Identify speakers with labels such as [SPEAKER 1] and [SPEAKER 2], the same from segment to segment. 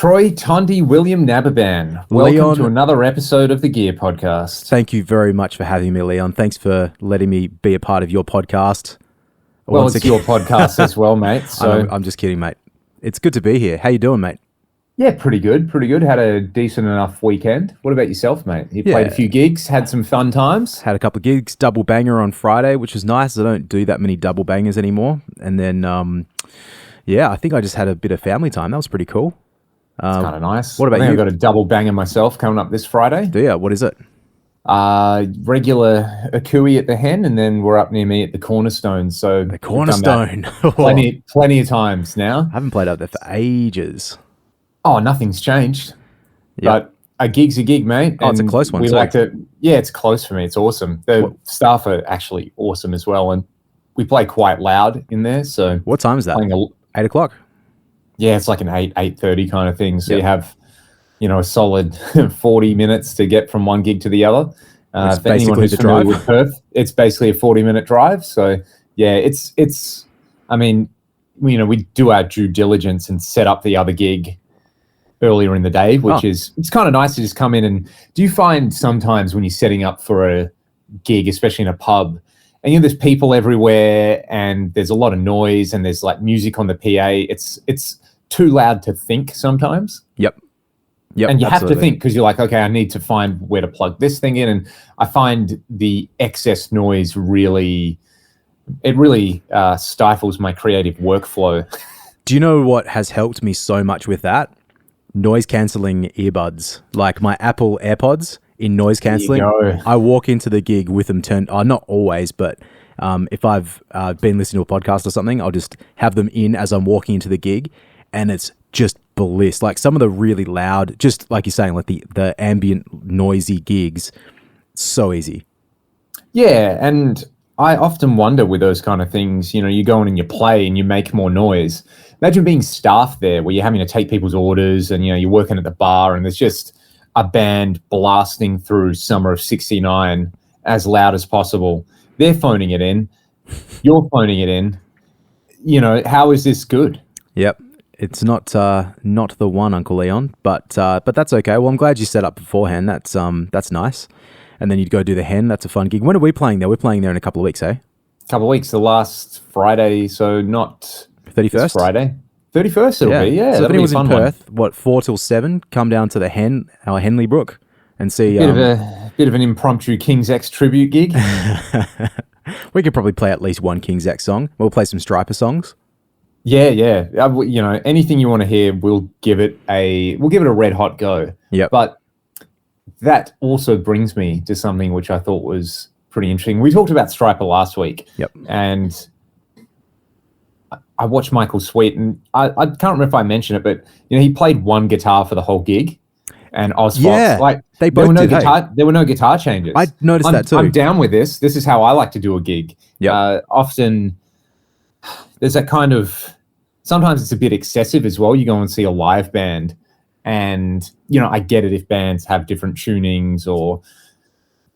[SPEAKER 1] Troy Tondi William Nababan. Welcome
[SPEAKER 2] Leon,
[SPEAKER 1] to another episode of the Gear Podcast.
[SPEAKER 2] thank you very much for having me, Leon. Thanks for letting me be a part of your podcast.
[SPEAKER 1] Well, it's your podcast as well, mate. So
[SPEAKER 2] I'm just kidding, mate. It's good to be here. How you doing, mate?
[SPEAKER 1] yeah, pretty good. Had a decent enough weekend. What about yourself, mate? You played a few gigs, had some fun times.
[SPEAKER 2] Had a couple of gigs, double banger on Friday, which was nice. I don't do that many double bangers anymore. And then, I think I just had a bit of family time. That was pretty cool.
[SPEAKER 1] It's kind of nice.
[SPEAKER 2] What about
[SPEAKER 1] I think
[SPEAKER 2] you?
[SPEAKER 1] I've got a double banger myself coming up this Friday.
[SPEAKER 2] Do you? What is it?
[SPEAKER 1] Regular Akui at the Hen, and then we're up near me at the Cornerstone. So
[SPEAKER 2] The Cornerstone.
[SPEAKER 1] plenty of times now.
[SPEAKER 2] I haven't played up there for ages.
[SPEAKER 1] Oh, nothing's changed.
[SPEAKER 2] Yep.
[SPEAKER 1] But a gig's a gig, mate.
[SPEAKER 2] Oh, it's a
[SPEAKER 1] and
[SPEAKER 2] close one
[SPEAKER 1] We
[SPEAKER 2] too.
[SPEAKER 1] like to. Yeah, it's close for me. It's awesome. The staff are actually awesome as well, and we play quite loud in there. So
[SPEAKER 2] What time is that?
[SPEAKER 1] playing
[SPEAKER 2] 8 o'clock?
[SPEAKER 1] yeah, it's like an 8:30 kind of thing. So
[SPEAKER 2] Yep.
[SPEAKER 1] you have, a solid 40 minutes to get from one gig to the other.
[SPEAKER 2] It's
[SPEAKER 1] For anyone
[SPEAKER 2] basically
[SPEAKER 1] who's
[SPEAKER 2] the
[SPEAKER 1] familiar
[SPEAKER 2] drive.
[SPEAKER 1] with Perth, it's basically a 40-minute drive. So yeah, it's. I mean, we do our due diligence and set up the other gig earlier in the day, which it's kind of nice to just come in. And do you find sometimes when you're setting up for a gig, especially in a pub, and there's people everywhere and there's a lot of noise and there's like music on the PA, it's too loud to think sometimes.
[SPEAKER 2] Yep.
[SPEAKER 1] And you have to
[SPEAKER 2] absolutely.
[SPEAKER 1] think because you're like, okay, I need to find where to plug this thing in. And I find the excess noise really stifles my creative workflow.
[SPEAKER 2] Do you know what has helped me so much with that? Noise cancelling earbuds, like my Apple AirPods in noise cancelling.
[SPEAKER 1] go.
[SPEAKER 2] I walk into the gig with them turned. Not always, but if I've been listening to a podcast or something, I'll just have them in as I'm walking into the gig, and it's just bliss. Like some of the really loud, just like you're saying, like the ambient noisy gigs, so easy.
[SPEAKER 1] Yeah, and I often wonder with those kind of things, you go in and you play and you make more noise. Imagine being staff there where you're having to take people's orders and, you're working at the bar and there's just a band blasting through Summer of 69 as loud as possible. They're phoning it in. You're phoning it in. How is this good?
[SPEAKER 2] Yep. It's not the one, Uncle Leon, but that's okay. Well, I'm glad you set up beforehand. That's nice. And then you'd go do the Hen. That's a fun gig. When are we playing there? We're playing there in a couple of weeks, eh?
[SPEAKER 1] Couple of weeks, the last Friday, so not
[SPEAKER 2] 31st?
[SPEAKER 1] this Friday. 31st it'll be, yeah.
[SPEAKER 2] So if
[SPEAKER 1] that'll be a
[SPEAKER 2] anyone's in
[SPEAKER 1] fun one.
[SPEAKER 2] Perth, 4 till 7, come down to the Hen, our Henley Brook, and see.
[SPEAKER 1] Bit of an impromptu King's X tribute gig.
[SPEAKER 2] We could probably play at least one King's X song. We'll play some Striper songs.
[SPEAKER 1] Yeah. Anything you want to hear, we'll give it a red hot go.
[SPEAKER 2] Yep.
[SPEAKER 1] But that also brings me to something which I thought was pretty interesting. We talked about Striper last week.
[SPEAKER 2] Yep.
[SPEAKER 1] And I watched Michael Sweet, and I can't remember if I mentioned it, but he played one guitar for the whole gig, and Ozfox,
[SPEAKER 2] Yeah, they both
[SPEAKER 1] there were no
[SPEAKER 2] did, hey?
[SPEAKER 1] guitar. There were no guitar changes.
[SPEAKER 2] I noticed that too.
[SPEAKER 1] I'm down with this. This is how I like to do a gig.
[SPEAKER 2] Yeah.
[SPEAKER 1] Often there's that kind of. Sometimes it's a bit excessive as well. You go and see a live band, and I get it if bands have different tunings or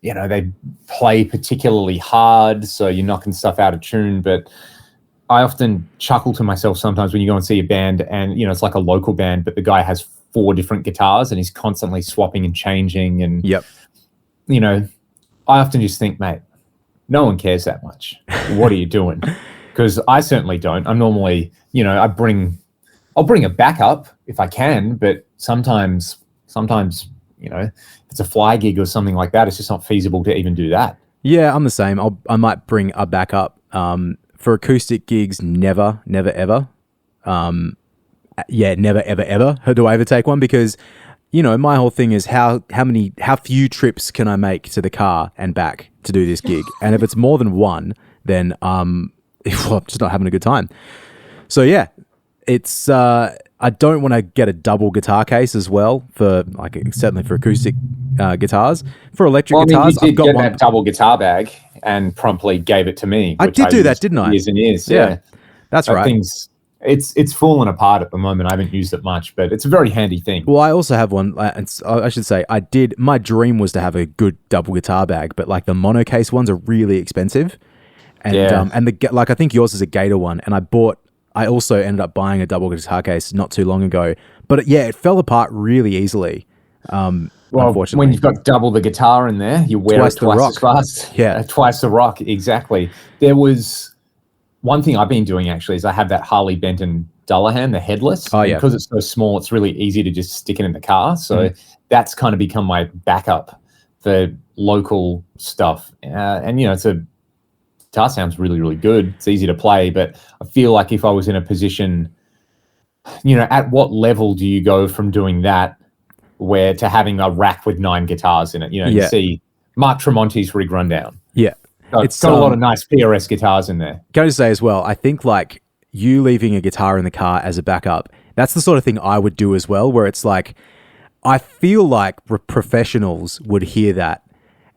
[SPEAKER 1] they play particularly hard, so you're knocking stuff out of tune, but. I often chuckle to myself sometimes when you go and see a band and, it's like a local band, but the guy has 4 different guitars and he's constantly swapping and changing. And,
[SPEAKER 2] Yep.
[SPEAKER 1] I often just think, mate, no one cares that much. What are you doing? Because I certainly don't. I'm normally, I'll bring a backup if I can, but sometimes, if it's a fly gig or something like that, it's just not feasible to even do that.
[SPEAKER 2] Yeah, I'm the same. I might bring a backup. For acoustic gigs, never, ever. Never, ever. Do I ever take one? Because, my whole thing is how few trips can I make to the car and back to do this gig? And if it's more than one, then I'm just not having a good time. So yeah, it's I don't want to get a double guitar case as well for certainly for acoustic guitars. For electric guitars,
[SPEAKER 1] you did
[SPEAKER 2] I've got
[SPEAKER 1] get
[SPEAKER 2] one.
[SPEAKER 1] that double guitar bag and promptly gave it to me.
[SPEAKER 2] I
[SPEAKER 1] which
[SPEAKER 2] did do that,
[SPEAKER 1] used
[SPEAKER 2] didn't I?
[SPEAKER 1] Years and years.
[SPEAKER 2] Yeah.
[SPEAKER 1] Yeah.
[SPEAKER 2] That's
[SPEAKER 1] That
[SPEAKER 2] right.
[SPEAKER 1] thing's it's fallen apart at the moment. I haven't used it much, but it's a very handy thing.
[SPEAKER 2] Well, I also have one. I should say I did. My dream was to have a good double guitar bag, but the mono case ones are really expensive, and
[SPEAKER 1] Yeah.
[SPEAKER 2] and I think yours is a Gator one, and I also ended up buying a double guitar case not too long ago, But yeah, it fell apart really easily.
[SPEAKER 1] Well,
[SPEAKER 2] Unfortunately,
[SPEAKER 1] when you've got double the guitar in there, you wear
[SPEAKER 2] Twice
[SPEAKER 1] it
[SPEAKER 2] the
[SPEAKER 1] twice
[SPEAKER 2] rock.
[SPEAKER 1] as fast.
[SPEAKER 2] Yeah.
[SPEAKER 1] Twice the rock, exactly. There was one thing I've been doing actually is I have that Harley Benton Dullahan, the headless.
[SPEAKER 2] Oh,
[SPEAKER 1] and
[SPEAKER 2] yeah.
[SPEAKER 1] because it's so small, it's really easy to just stick it in the car. So that's kind of become my backup for local stuff. And, it's guitar sounds really, really good. It's easy to play, but I feel like if I was in a position, at what level do you go from doing that where to having a rack with 9 guitars in it? You see Mark Tremonti's Rig Rundown.
[SPEAKER 2] Yeah.
[SPEAKER 1] It's got a lot of nice PRS guitars in there.
[SPEAKER 2] Can I just say as well, I think like you leaving a guitar in the car as a backup, that's the sort of thing I would do as well, where it's like, I feel like professionals would hear that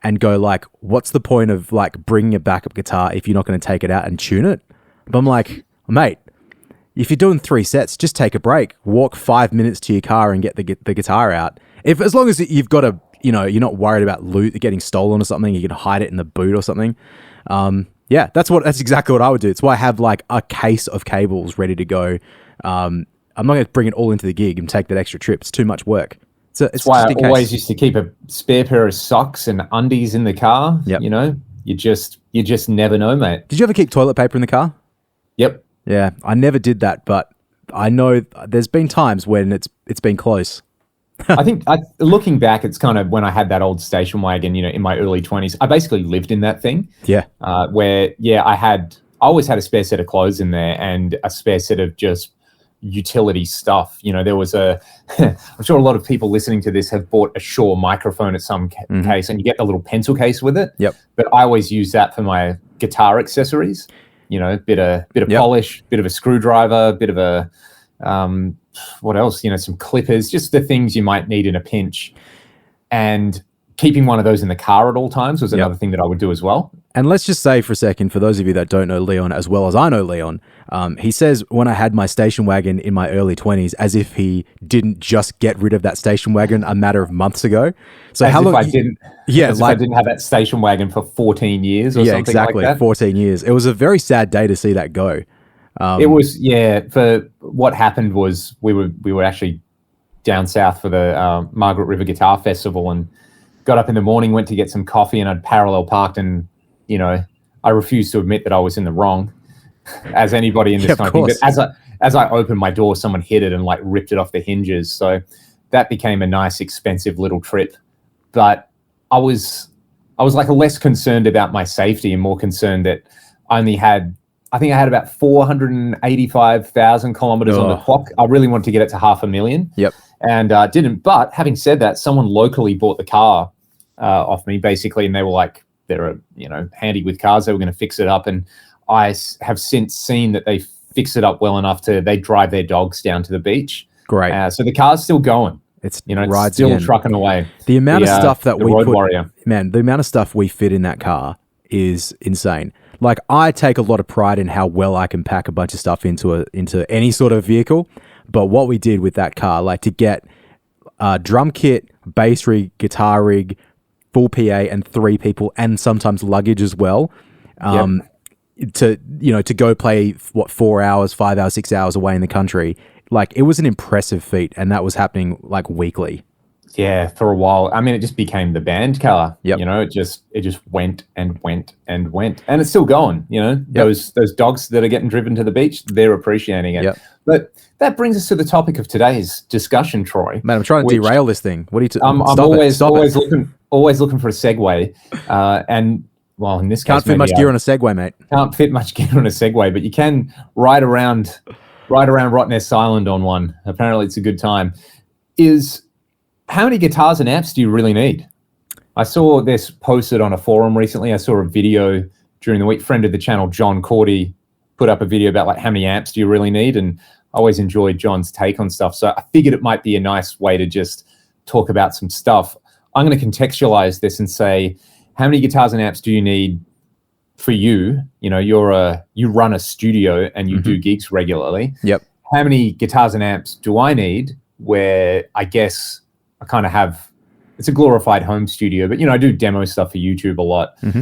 [SPEAKER 2] and go like, what's the point of like bringing a backup guitar if you're not going to take it out and tune it? But I'm like, mate, if you're doing 3 sets, just take a break, walk 5 minutes to your car and get the guitar out. As long as you've got a, you're not worried about loot getting stolen or something, you can hide it in the boot or something. That's exactly what I would do. It's why I have like a case of cables ready to go. I'm not going to bring it all into the gig and take that extra trip. It's too much work. It's
[SPEAKER 1] why I always used to keep a spare pair of socks and undies in the car.
[SPEAKER 2] Yep.
[SPEAKER 1] You just never know, mate.
[SPEAKER 2] Did you ever keep toilet paper in the car?
[SPEAKER 1] Yep.
[SPEAKER 2] Yeah, I never did that, but I know there's been times when it's been close.
[SPEAKER 1] I think looking back, it's kind of when I had that old station wagon, in my early 20s, I basically lived in that thing.
[SPEAKER 2] Yeah.
[SPEAKER 1] I always had a spare set of clothes in there and a spare set of just utility stuff. There was I'm sure a lot of people listening to this have bought a Shure microphone at some case, and you get the little pencil case with it.
[SPEAKER 2] Yep.
[SPEAKER 1] But I always use that for my guitar accessories. A bit of polish, bit of a screwdriver, bit of a what else? Some clippers, just the things you might need in a pinch. And keeping one of those in the car at all times was another thing that I would do as well.
[SPEAKER 2] And let's just say for a second, for those of you that don't know Leon as well as I know Leon, he says when I had my station wagon in my early 20s, as if he didn't just get rid of that station wagon a matter of months ago. So
[SPEAKER 1] as
[SPEAKER 2] how long?
[SPEAKER 1] I didn't have that station wagon for 14 years or something
[SPEAKER 2] exactly,
[SPEAKER 1] like that.
[SPEAKER 2] 14 years. It was a very sad day to see that go.
[SPEAKER 1] It was, for what happened was we were actually down south for the Margaret River Guitar Festival and got up in the morning, went to get some coffee, and I'd parallel parked, and I refused to admit that I was in the wrong, as anybody in this kind of thing. But as I opened my door, someone hit it and like ripped it off the hinges. So that became a nice, expensive little trip. But I was like less concerned about my safety and more concerned that I think I had about 485,000 kilometers on the clock. I really wanted to get it to 500,000.
[SPEAKER 2] Yep.
[SPEAKER 1] And didn't. But having said that, someone locally bought the car off me, basically, and they were like, they're handy with cars. They were going to fix it up, and I have since seen that they fix it up well enough they drive their dogs down to the beach.
[SPEAKER 2] Great.
[SPEAKER 1] So the car's still going.
[SPEAKER 2] It's
[SPEAKER 1] it's still trucking away.
[SPEAKER 2] The amount of stuff that we
[SPEAKER 1] Road Warrior.
[SPEAKER 2] Man, the amount of stuff we fit in that car is insane. Like, I take a lot of pride in how well I can pack a bunch of stuff into any sort of vehicle. But what we did with that car, like to get drum kit, bass rig, guitar rig, full PA, and 3 people, and sometimes luggage as well, to go play 4 hours, 5 hours, 6 hours away in the country. Like, it was an impressive feat, and that was happening like weekly.
[SPEAKER 1] Yeah, for a while. I mean, it just became the band car.
[SPEAKER 2] Yep.
[SPEAKER 1] It just went and went and went, and it's still going. Those dogs that are getting driven to the beach, they're appreciating it.
[SPEAKER 2] Yep.
[SPEAKER 1] But that brings us to the topic of today's discussion, Troy.
[SPEAKER 2] Man, I'm trying to derail this thing. What are you?
[SPEAKER 1] I'm always looking for a segue, and well, in this case,
[SPEAKER 2] can't fit much gear on a Segway, mate.
[SPEAKER 1] Can't fit much gear on a Segway, but you can ride around Rottnest Island on one. Apparently, it's a good time. How many guitars and amps do you really need? I saw this posted on a forum recently. I saw a video during the week. Friend of the channel, John Cordy, put up a video about like how many amps do you really need, and I always enjoyed John's take on stuff. So I figured it might be a nice way to just talk about some stuff. I'm going to contextualize this and say, how many guitars and amps do you need for you? You run a studio and you do gigs regularly.
[SPEAKER 2] Yep.
[SPEAKER 1] How many guitars and amps do I need? Where I guess I kind of have, it's a glorified home studio, but I do demo stuff for YouTube a lot.
[SPEAKER 2] Mm-hmm.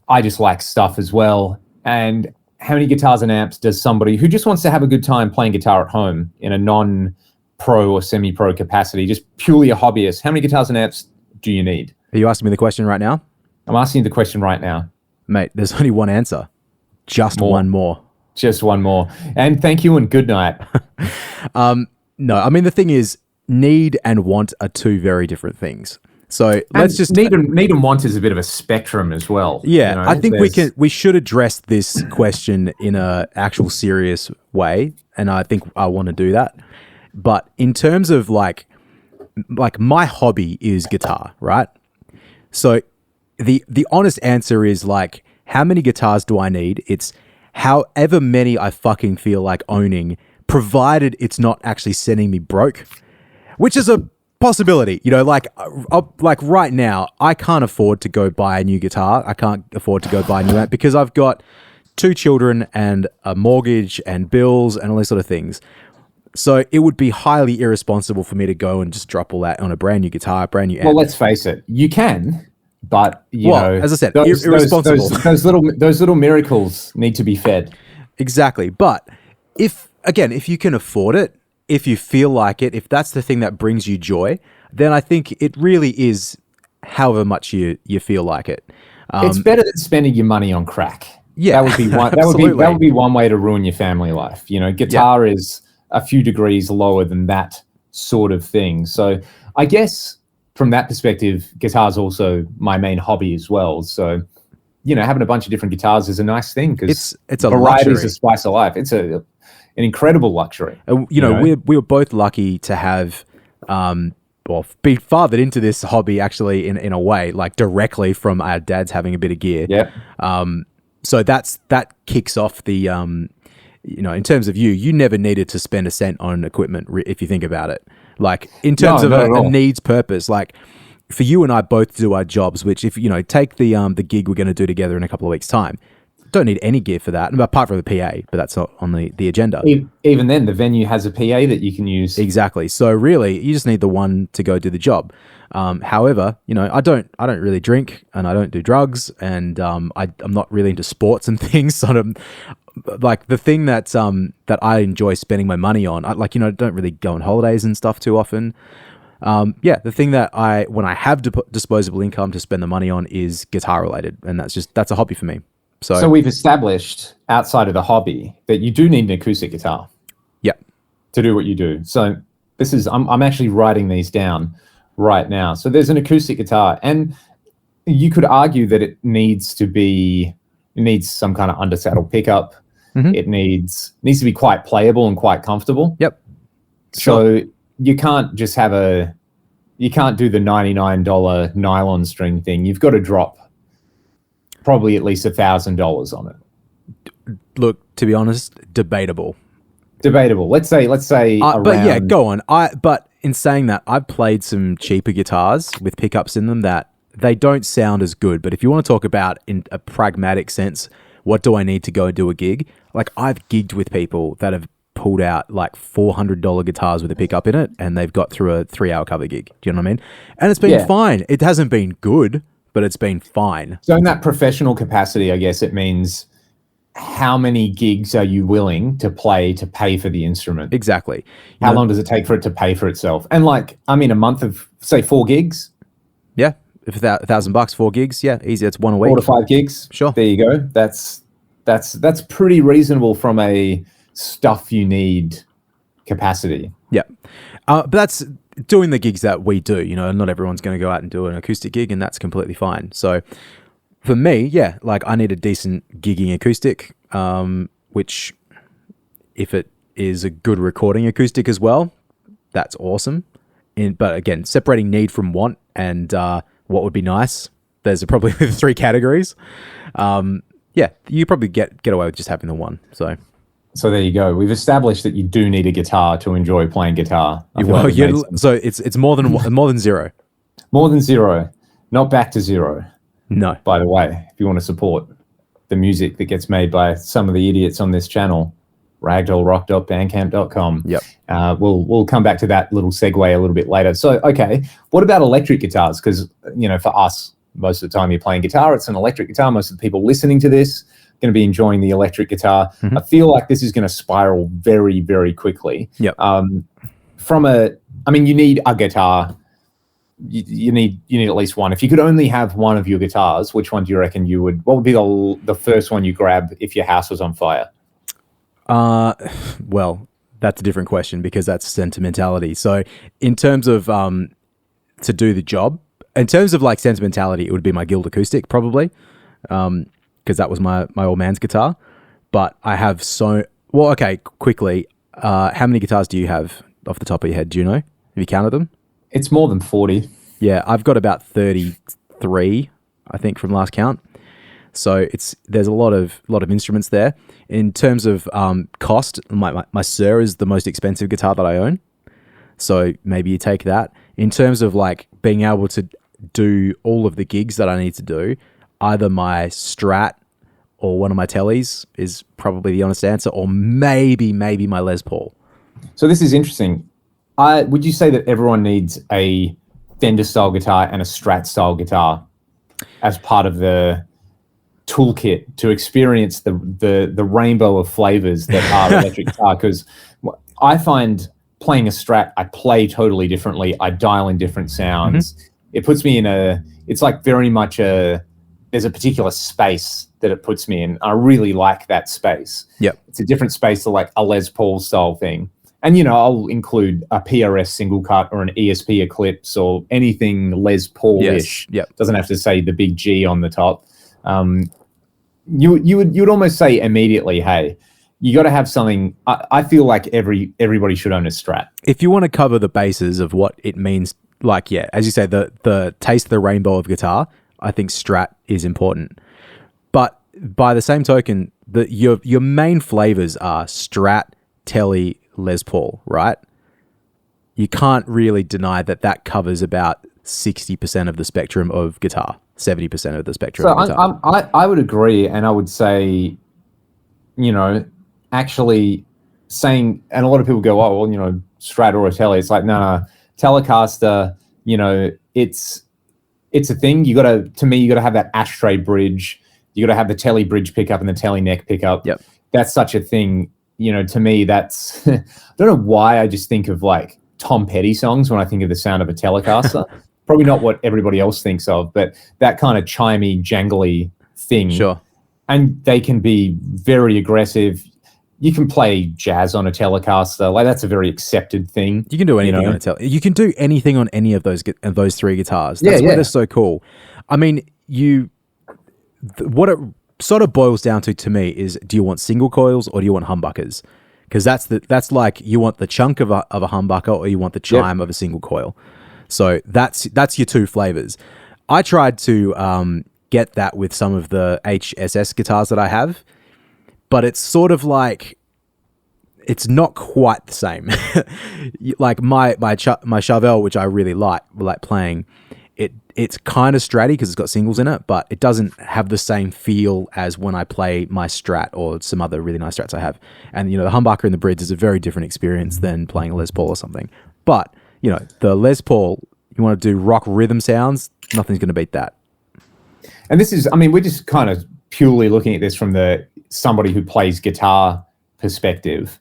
[SPEAKER 1] I just like stuff as well. And how many guitars and amps does somebody who just wants to have a good time playing guitar at home in a pro or semi-pro capacity, just purely a hobbyist, how many guitars and amps do you need?
[SPEAKER 2] Are you asking me the question right now?
[SPEAKER 1] I'm asking you the question right now.
[SPEAKER 2] Mate, there's only one answer. Just one more.
[SPEAKER 1] Just one more. And thank you and good night.
[SPEAKER 2] No, I mean, the thing is, need and want are two very different things. So let's just
[SPEAKER 1] need and want is a bit of a spectrum as well.
[SPEAKER 2] Yeah,
[SPEAKER 1] you know?
[SPEAKER 2] I think we should address this question in a actual serious way, and I think I want to do that. But in terms of like my hobby is guitar, right? So the honest answer is like, how many guitars do I need? It's however many I fucking feel like owning, provided it's not actually sending me broke, which is a possibility. You know, like right now, I can't afford to go buy a new guitar. I can't afford to go buy a new amp because I've got 2 children and a mortgage and bills and all these sort of things. So it would be highly irresponsible for me to go and just drop all that on a brand new guitar, brand new amp.
[SPEAKER 1] Well, let's face it, you can, but you know,
[SPEAKER 2] as I said,
[SPEAKER 1] irresponsible. Those little miracles need to be fed.
[SPEAKER 2] Exactly. But if you can afford it, if you feel like it, if that's the thing that brings you joy, then I think it really is however much you feel like it.
[SPEAKER 1] It's better than spending your money on crack.
[SPEAKER 2] Yeah,
[SPEAKER 1] that would be one. That would be one way to ruin your family life. You know, guitar is a few degrees lower than that sort of thing. So I guess from that perspective, guitar is also my main hobby as well. So, you know, having a bunch of different guitars is a nice thing because
[SPEAKER 2] it's a
[SPEAKER 1] variety
[SPEAKER 2] luxury.
[SPEAKER 1] is the spice of life. It's an incredible luxury.
[SPEAKER 2] You know, we were both lucky to have, be fathered into this hobby actually in a way, like directly from our dads having a bit of gear.
[SPEAKER 1] Yeah.
[SPEAKER 2] So that kicks off the, you know, in terms of you never needed to spend a cent on equipment if you think about it. Like in terms of a needs purpose, like for you and I both do our jobs, which if, you know, take the gig we're going to do together in a couple of weeks' time, don't need any gear for that, apart from the PA, but that's not on the agenda.
[SPEAKER 1] Even then, the venue has a PA that you can use.
[SPEAKER 2] Exactly. So really, you just need the one to go do the job. However, you know, I don't really drink and I don't do drugs, and I'm not really into sports and things. Sort of like the thing that I enjoy spending my money on. I don't really go on holidays and stuff too often. The thing that when I have disposable income to spend the money on is guitar related, and that's a hobby for me. So
[SPEAKER 1] we've established outside of the hobby that you do need an acoustic guitar.
[SPEAKER 2] Yeah. To
[SPEAKER 1] do what you do. So this is I'm actually writing these down right now. So there's an acoustic guitar, and you could argue that it needs some kind of undersaddle pickup.
[SPEAKER 2] Mm-hmm.
[SPEAKER 1] It needs to be quite playable and quite comfortable.
[SPEAKER 2] Yep.
[SPEAKER 1] So you can't just you can't do the $99 nylon string thing. You've got to drop probably at least $1,000 on it.
[SPEAKER 2] Look, to be honest, debatable.
[SPEAKER 1] Let's say around...
[SPEAKER 2] But yeah, go on. But in saying that, I've played some cheaper guitars with pickups in them that they don't sound as good. But if you want to talk about in a pragmatic sense, what do I need to go and do a gig? Like, I've gigged with people that have pulled out like $400 guitars with a pickup in it, and they've got through a 3-hour cover gig. Do you know what I mean? And it's been fine. It hasn't been good, but it's been fine.
[SPEAKER 1] So in that professional capacity, I guess it means how many gigs are you willing to play to pay for the instrument?
[SPEAKER 2] Exactly.
[SPEAKER 1] How long does it take for it to pay for itself? And like, I mean, a month of, say, 4 gigs?
[SPEAKER 2] Yeah. If $1,000, 4 gigs, yeah, easy. It's 1 a week.
[SPEAKER 1] 4 to 5 gigs?
[SPEAKER 2] Sure.
[SPEAKER 1] There you go. That's pretty reasonable from a stuff you need capacity.
[SPEAKER 2] Yeah. But that's doing the gigs that we do. You know, not everyone's going to go out and do an acoustic gig, and that's completely fine. So for me, yeah, like I need a decent gigging acoustic, which if it is a good recording acoustic as well, that's awesome. But again, separating need from want and what would be nice, there's probably 3 categories. Yeah, you probably get away with just having the one. So
[SPEAKER 1] there you go. We've established that you do need a guitar to enjoy playing guitar.
[SPEAKER 2] So it's more than 0.
[SPEAKER 1] More than 0, not back to 0. No. By the way, if you want to support the music that gets made by some of the idiots on this channel, ragdollrock.bandcamp.com.
[SPEAKER 2] Yep.
[SPEAKER 1] We'll come back to that little segue a little bit later. So, okay, what about electric guitars? Because, you know, for us, most of the time you're playing guitar, it's an electric guitar. Most of the people listening to this going to be enjoying the electric guitar. Mm-hmm. I feel like this is going to spiral very, very quickly.
[SPEAKER 2] Yep.
[SPEAKER 1] I mean, you need a guitar. You need at least one. If you could only have one of your guitars, which one do you reckon what would be the first one you grab if your house was on fire?
[SPEAKER 2] Well, that's a different question because that's sentimentality. So in terms of to do the job, in terms of like sentimentality, it would be my Guild Acoustic probably, because that was my old man's guitar. But I have okay, quickly, how many guitars do you have off the top of your head? Do you know? Have you counted them?
[SPEAKER 1] It's more than 40.
[SPEAKER 2] Yeah, I've got about 33, I think, from last count. So there's a lot of instruments there. In terms of cost, my Sir is the most expensive guitar that I own. So maybe you take that. In terms of like being able to do all of the gigs that I need to do, either my Strat or one of my Tellys is probably the honest answer, or maybe my Les Paul.
[SPEAKER 1] So this is interesting. Would you say that everyone needs a Fender style guitar and a Strat style guitar as part of the toolkit to experience the rainbow of flavors that are electric guitar? Because I find playing a Strat, I play totally differently. I dial in different sounds. Mm-hmm. It puts me it's like very much there's a particular space that it puts me in. I really like that space.
[SPEAKER 2] Yep.
[SPEAKER 1] It's a different space to like a Les Paul style thing. And, I'll include a PRS single cut or an ESP Eclipse or anything Les Paul-ish.
[SPEAKER 2] Yes. Yep.
[SPEAKER 1] Doesn't have to say the big G on the top. You would almost say immediately, hey, you got to have something. I feel like everybody should own a Strat.
[SPEAKER 2] If you want to cover the bases of what it means, like, yeah, as you say, the taste of the rainbow of guitar, I think Strat is important. But by the same token, your main flavors are Strat, Telly, Les Paul, right? You can't really deny that covers about 60% of the spectrum of guitar, 70% of the spectrum of guitar.
[SPEAKER 1] I would agree, and I would say, actually saying, and a lot of people go, oh, well, Strat or a Telly. It's like, no, Telecaster, it's a thing. You got to have that ashtray bridge. You got to have the Telly bridge pickup and the Telly neck pickup.
[SPEAKER 2] Yep.
[SPEAKER 1] That's such a thing. To me, that's, I don't know why I just think of like Tom Petty songs when I think of the sound of a Telecaster. Probably not what everybody else thinks of, but that kind of chimey, jangly thing.
[SPEAKER 2] Sure.
[SPEAKER 1] And they can be very aggressive. You can play jazz on a Telecaster. Like, that's a very accepted thing.
[SPEAKER 2] You can do anything on a Telecaster. You can do anything on any of those three guitars. That's why they're so cool. I mean, what it sort of boils down to me is, do you want single coils or do you want humbuckers? Because that's like, you want the chunk of a humbucker or you want the chime of a single coil. So that's your two flavors. I tried to get that with some of the HSS guitars that I have, but it's sort of like, it's not quite the same. Like my Charvel, which I really like playing, it's kind of Stratty because it's got singles in it, but it doesn't have the same feel as when I play my Strat or some other really nice Strats I have. And, the humbucker and the bridge is a very different experience than playing a Les Paul or something. But, the Les Paul, you want to do rock rhythm sounds, nothing's going to beat that.
[SPEAKER 1] And this is, we're just kind of purely looking at this from somebody who plays guitar perspective.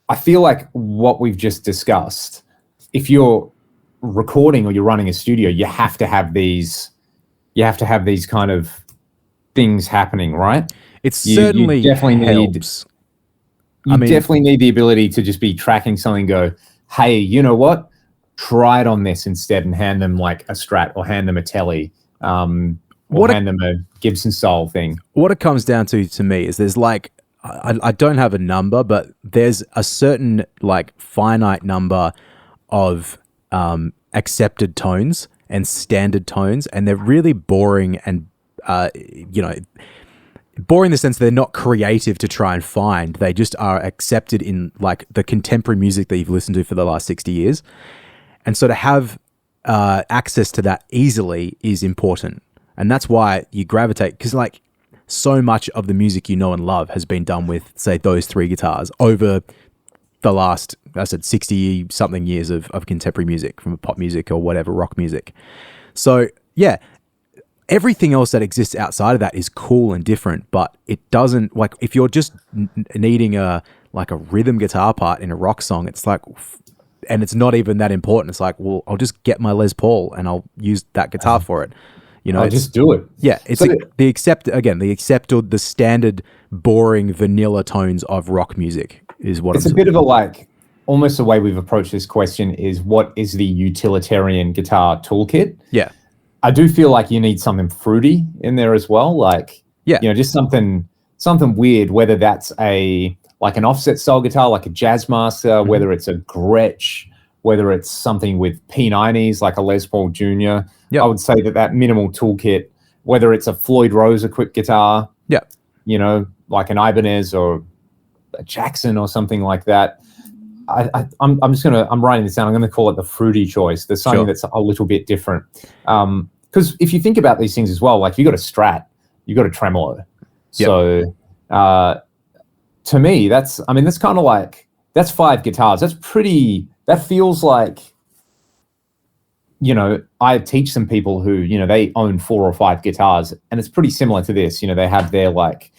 [SPEAKER 1] I feel like what we've just discussed, if you're recording or you're running a studio, you have to have these kind of things happening, right?
[SPEAKER 2] It certainly
[SPEAKER 1] you definitely
[SPEAKER 2] helps.
[SPEAKER 1] Definitely need the ability to just be tracking something and go, hey, you know what? Try it on this instead, and hand them like a Strat or hand them a Telly, hand them a Gibson style thing.
[SPEAKER 2] What it comes down to me is there's like, I don't have a number, but there's a certain like finite number of accepted tones and standard tones, and they're really boring and boring in the sense they're not creative to try and find. They just are accepted in like the contemporary music that you've listened to for the last 60 years. And so to have access to that easily is important. And that's why you gravitate, because like so much of the music you know and love has been done with, say, those three guitars over the last, I said, 60 something years of contemporary music, from pop music or whatever, rock music. So yeah, everything else that exists outside of that is cool and different, but it doesn't, like, if you're just needing a rhythm guitar part in a rock song, it's like, and it's not even that important. It's like, well, I'll just get my Les Paul and I'll use that guitar for it. You know,
[SPEAKER 1] I'll just do it.
[SPEAKER 2] Yeah, it's the standard boring vanilla tones of rock music is what
[SPEAKER 1] it's a bit of a like almost the way we've approached this question is what is the utilitarian guitar toolkit?
[SPEAKER 2] Yeah.
[SPEAKER 1] I do feel like you need something fruity in there as well. Like,
[SPEAKER 2] yeah,
[SPEAKER 1] you know, just something weird, whether that's like an offset style guitar, like a Jazzmaster, whether it's a Gretsch, whether it's something with P90s, like a Les Paul Jr.
[SPEAKER 2] Yep.
[SPEAKER 1] I would say that minimal toolkit, whether it's a Floyd Rose equipped guitar, you know, like an Ibanez or a Jackson or something like that. I'm writing this down. I'm going to call it the fruity choice. There's something that's a little bit different. Because if you think about these things as well, like you got a Strat, you got a tremolo. Yep. So to me, that's kind of like, that's 5 guitars. That feels like, you know, I teach some people who, you know, they own 4 or 5 guitars, and it's pretty similar to this. You know, they have their like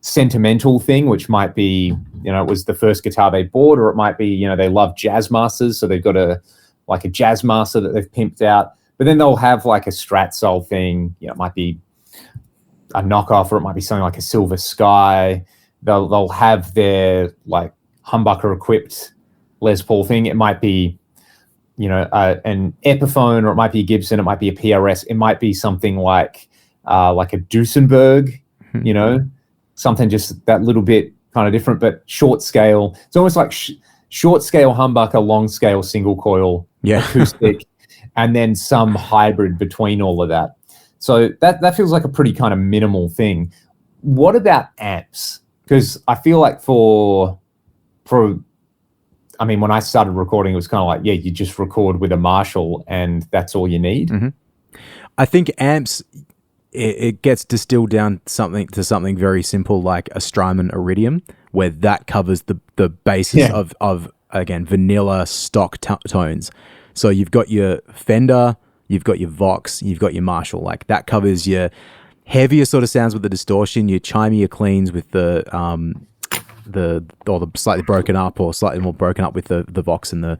[SPEAKER 1] sentimental thing, which might be, you know, it was the first guitar they bought, or it might be, you know, they love Jazzmasters, so they've got a Jazzmaster that they've pimped out. But then they'll have like a Strat soul thing. You know, it might be a knockoff, or it might be something like a Silver Sky. They'll have their like humbucker equipped Les Paul thing. It might be, you know, an Epiphone, or it might be a Gibson. It might be a PRS. It might be something like a Duesenberg, you know, something just that little bit kind of different, but short scale. It's almost like short scale humbucker, long scale single coil, acoustic, and then some hybrid between all of that. So that feels like a pretty kind of minimal thing. What about amps? Because I feel like I mean, when I started recording, it was kind of like, you just record with a Marshall and that's all you need.
[SPEAKER 2] Mm-hmm. I think amps, it gets distilled down to something very simple, like a Strymon Iridium, where that covers the basis of again, vanilla stock tones. So you've got your Fender, you've got your Vox, you've got your Marshall. Like that covers your heavier sort of sounds with the distortion, your chimier cleans with the slightly broken up or slightly more broken up with the Vox and the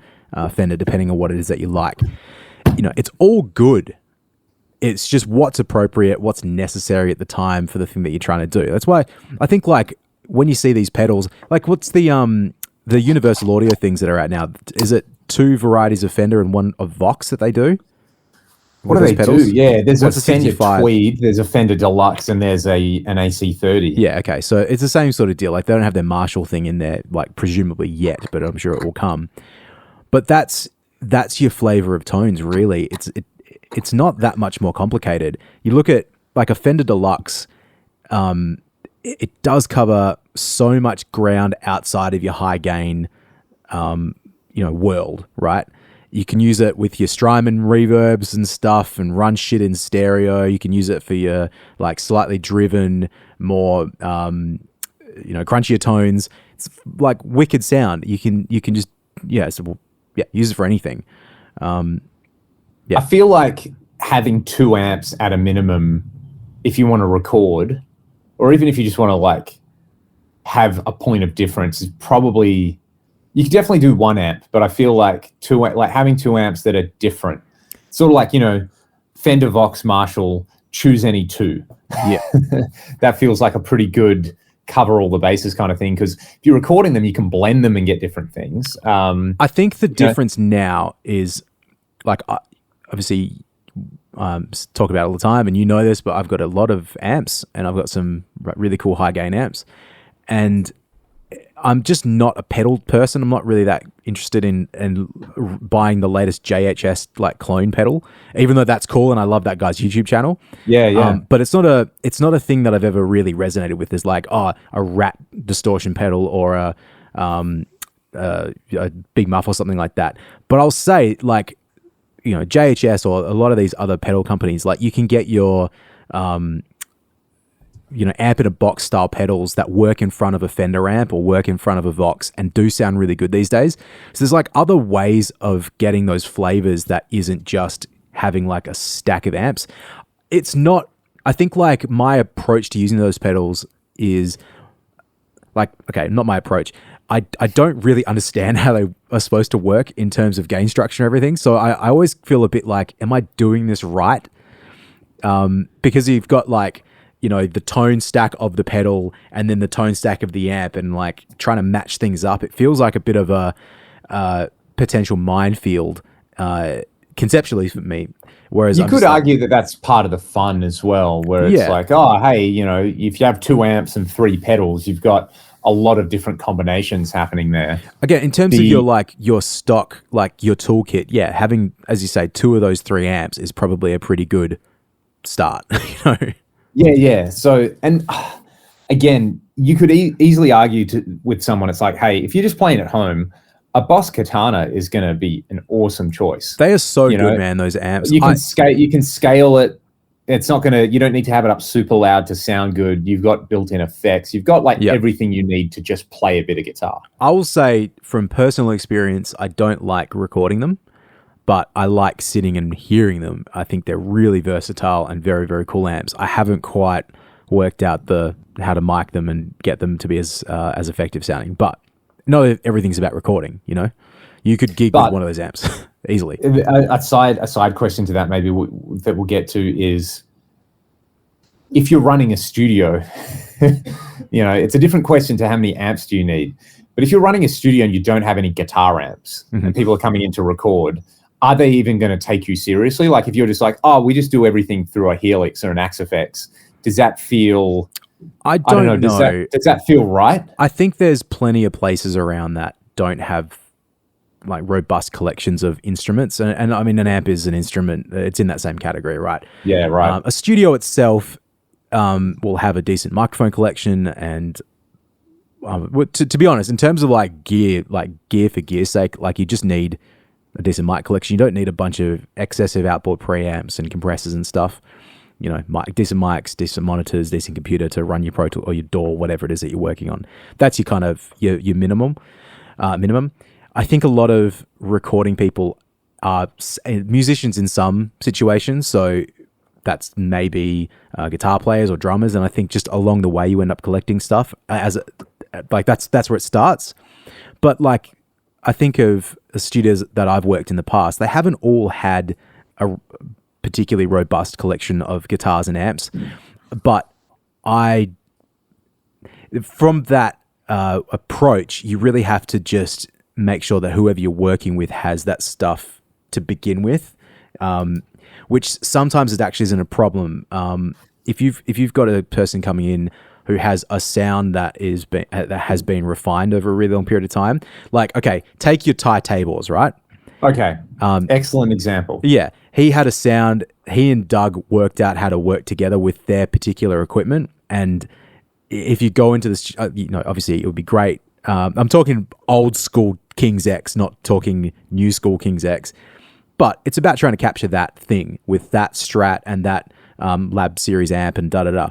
[SPEAKER 2] Fender, depending on what it is that you like. You know, it's all good. It's just what's appropriate, what's necessary at the time for the thing that you're trying to do. That's why I think, like, when you see these pedals, like what's the Universal Audio things that are out now? Is it 2 varieties of Fender and 1 of Vox that they do?
[SPEAKER 1] What do they do? Yeah, there's a Fender Tweed, there's a Fender Deluxe, and there's an AC30.
[SPEAKER 2] Yeah, okay. So it's the same sort of deal. Like they don't have their Marshall thing in there, like presumably yet, but I'm sure it will come. But that's your flavor of tones, really. It's not that much more complicated. You look at like a Fender Deluxe, it does cover so much ground outside of your high gain, world, right? You can use it with your Strymon reverbs and stuff and run shit in stereo. You can use it for your like slightly driven, more crunchier tones. It's like wicked sound. You can just use it for anything.
[SPEAKER 1] I feel like having 2 amps at a minimum, if you want to record, or even if you just want to like have a point of difference, is probably. You could definitely do 1 amp, but I feel like having 2 amps that are different, sort of like, you know, Fender, Vox, Marshall, choose any 2.
[SPEAKER 2] Yeah,
[SPEAKER 1] that feels like a pretty good cover all the bases kind of thing. Because if you're recording them, you can blend them and get different things.
[SPEAKER 2] I think the difference now is like obviously talk about it all the time, and you know this, but I've got a lot of amps, and I've got some really cool high gain amps, and I'm just not a pedal person. I'm not really that interested in buying the latest JHS like clone pedal, even though that's cool and I love that guy's YouTube channel.
[SPEAKER 1] Yeah.
[SPEAKER 2] But it's not a thing that I've ever really resonated with. Is like a Rat distortion pedal or a Big Muff or something like that. But I'll say, like, you know, JHS or a lot of these other pedal companies, like you can get your amp in a box style pedals that work in front of a Fender amp or work in front of a Vox and do sound really good these days. So there's like other ways of getting those flavors that isn't just having like a stack of amps. It's not, I think like my approach to using those pedals is like, okay, not my approach. I don't really understand how they are supposed to work in terms of gain structure and everything. So I always feel a bit like, am I doing this right? Because you've got like, you know, the tone stack of the pedal and then the tone stack of the amp, and like trying to match things up. It feels like a bit of a potential minefield conceptually for me. Whereas
[SPEAKER 1] you could argue that that's part of the fun as well, where it's like, oh, hey, you know, if you have 2 amps and 3 pedals, you've got a lot of different combinations happening there.
[SPEAKER 2] Again, in terms of your stock, like your toolkit, yeah, having, as you say, 2 of those 3 amps is probably a pretty good start. You know?
[SPEAKER 1] Yeah. So, and again, you could easily argue with someone, it's like, hey, if you're just playing at home, a Boss Katana is going to be an awesome choice.
[SPEAKER 2] They are so good, man. Those amps.
[SPEAKER 1] You can scale it. It's not going to. You don't need to have it up super loud to sound good. You've got built-in effects. You've got like everything you need to just play a bit of guitar.
[SPEAKER 2] I will say, from personal experience, I don't like recording them, but I like sitting and hearing them. I think they're really versatile and very, very cool amps. I haven't quite worked out how to mic them and get them to be as effective sounding, but. No, everything's about recording, you know? You could gig with one of those amps easily.
[SPEAKER 1] A side question to that maybe that we'll get to is, if you're running a studio, you know, it's a different question to how many amps do you need. But if you're running a studio and you don't have any guitar amps and people are coming in to record, are they even going to take you seriously? Like if you're just like, oh, we just do everything through a Helix or an Axe-Fx, does that feel...
[SPEAKER 2] I don't know.
[SPEAKER 1] Does that feel right?
[SPEAKER 2] I think there's plenty of places around that don't have like robust collections of instruments. And I mean, an amp is an instrument. It's in that same category, right?
[SPEAKER 1] Yeah, right.
[SPEAKER 2] A studio itself will have a decent microphone collection. And to be honest, in terms of like gear for gear's sake, like you just need a decent mic collection. You don't need a bunch of excessive outboard preamps and compressors and stuff. You know, decent mics, decent monitors, decent computer to run your Pro Tool or your DAW, whatever it is that you're working on. That's your kind of your minimum. I think a lot of recording people are musicians in some situations, so that's maybe guitar players or drummers. And I think just along the way you end up collecting stuff that's where it starts. But like I think of studios that I've worked in the past, they haven't all had a particularly robust collection of guitars and amps, but from that approach, you really have to just make sure that whoever you're working with has that stuff to begin with, which sometimes it actually isn't a problem. If you've got a person coming in who has a sound that has been refined over a really long period of time, like okay, take your Ty Tabors, right?
[SPEAKER 1] Okay. Excellent example.
[SPEAKER 2] Yeah. He had a sound. He and Doug worked out how to work together with their particular equipment. And if you go into this, you know, obviously it would be great. I'm talking old school King's X, not talking new school King's X. But it's about trying to capture that thing with that Strat and that Lab Series amp and da-da-da.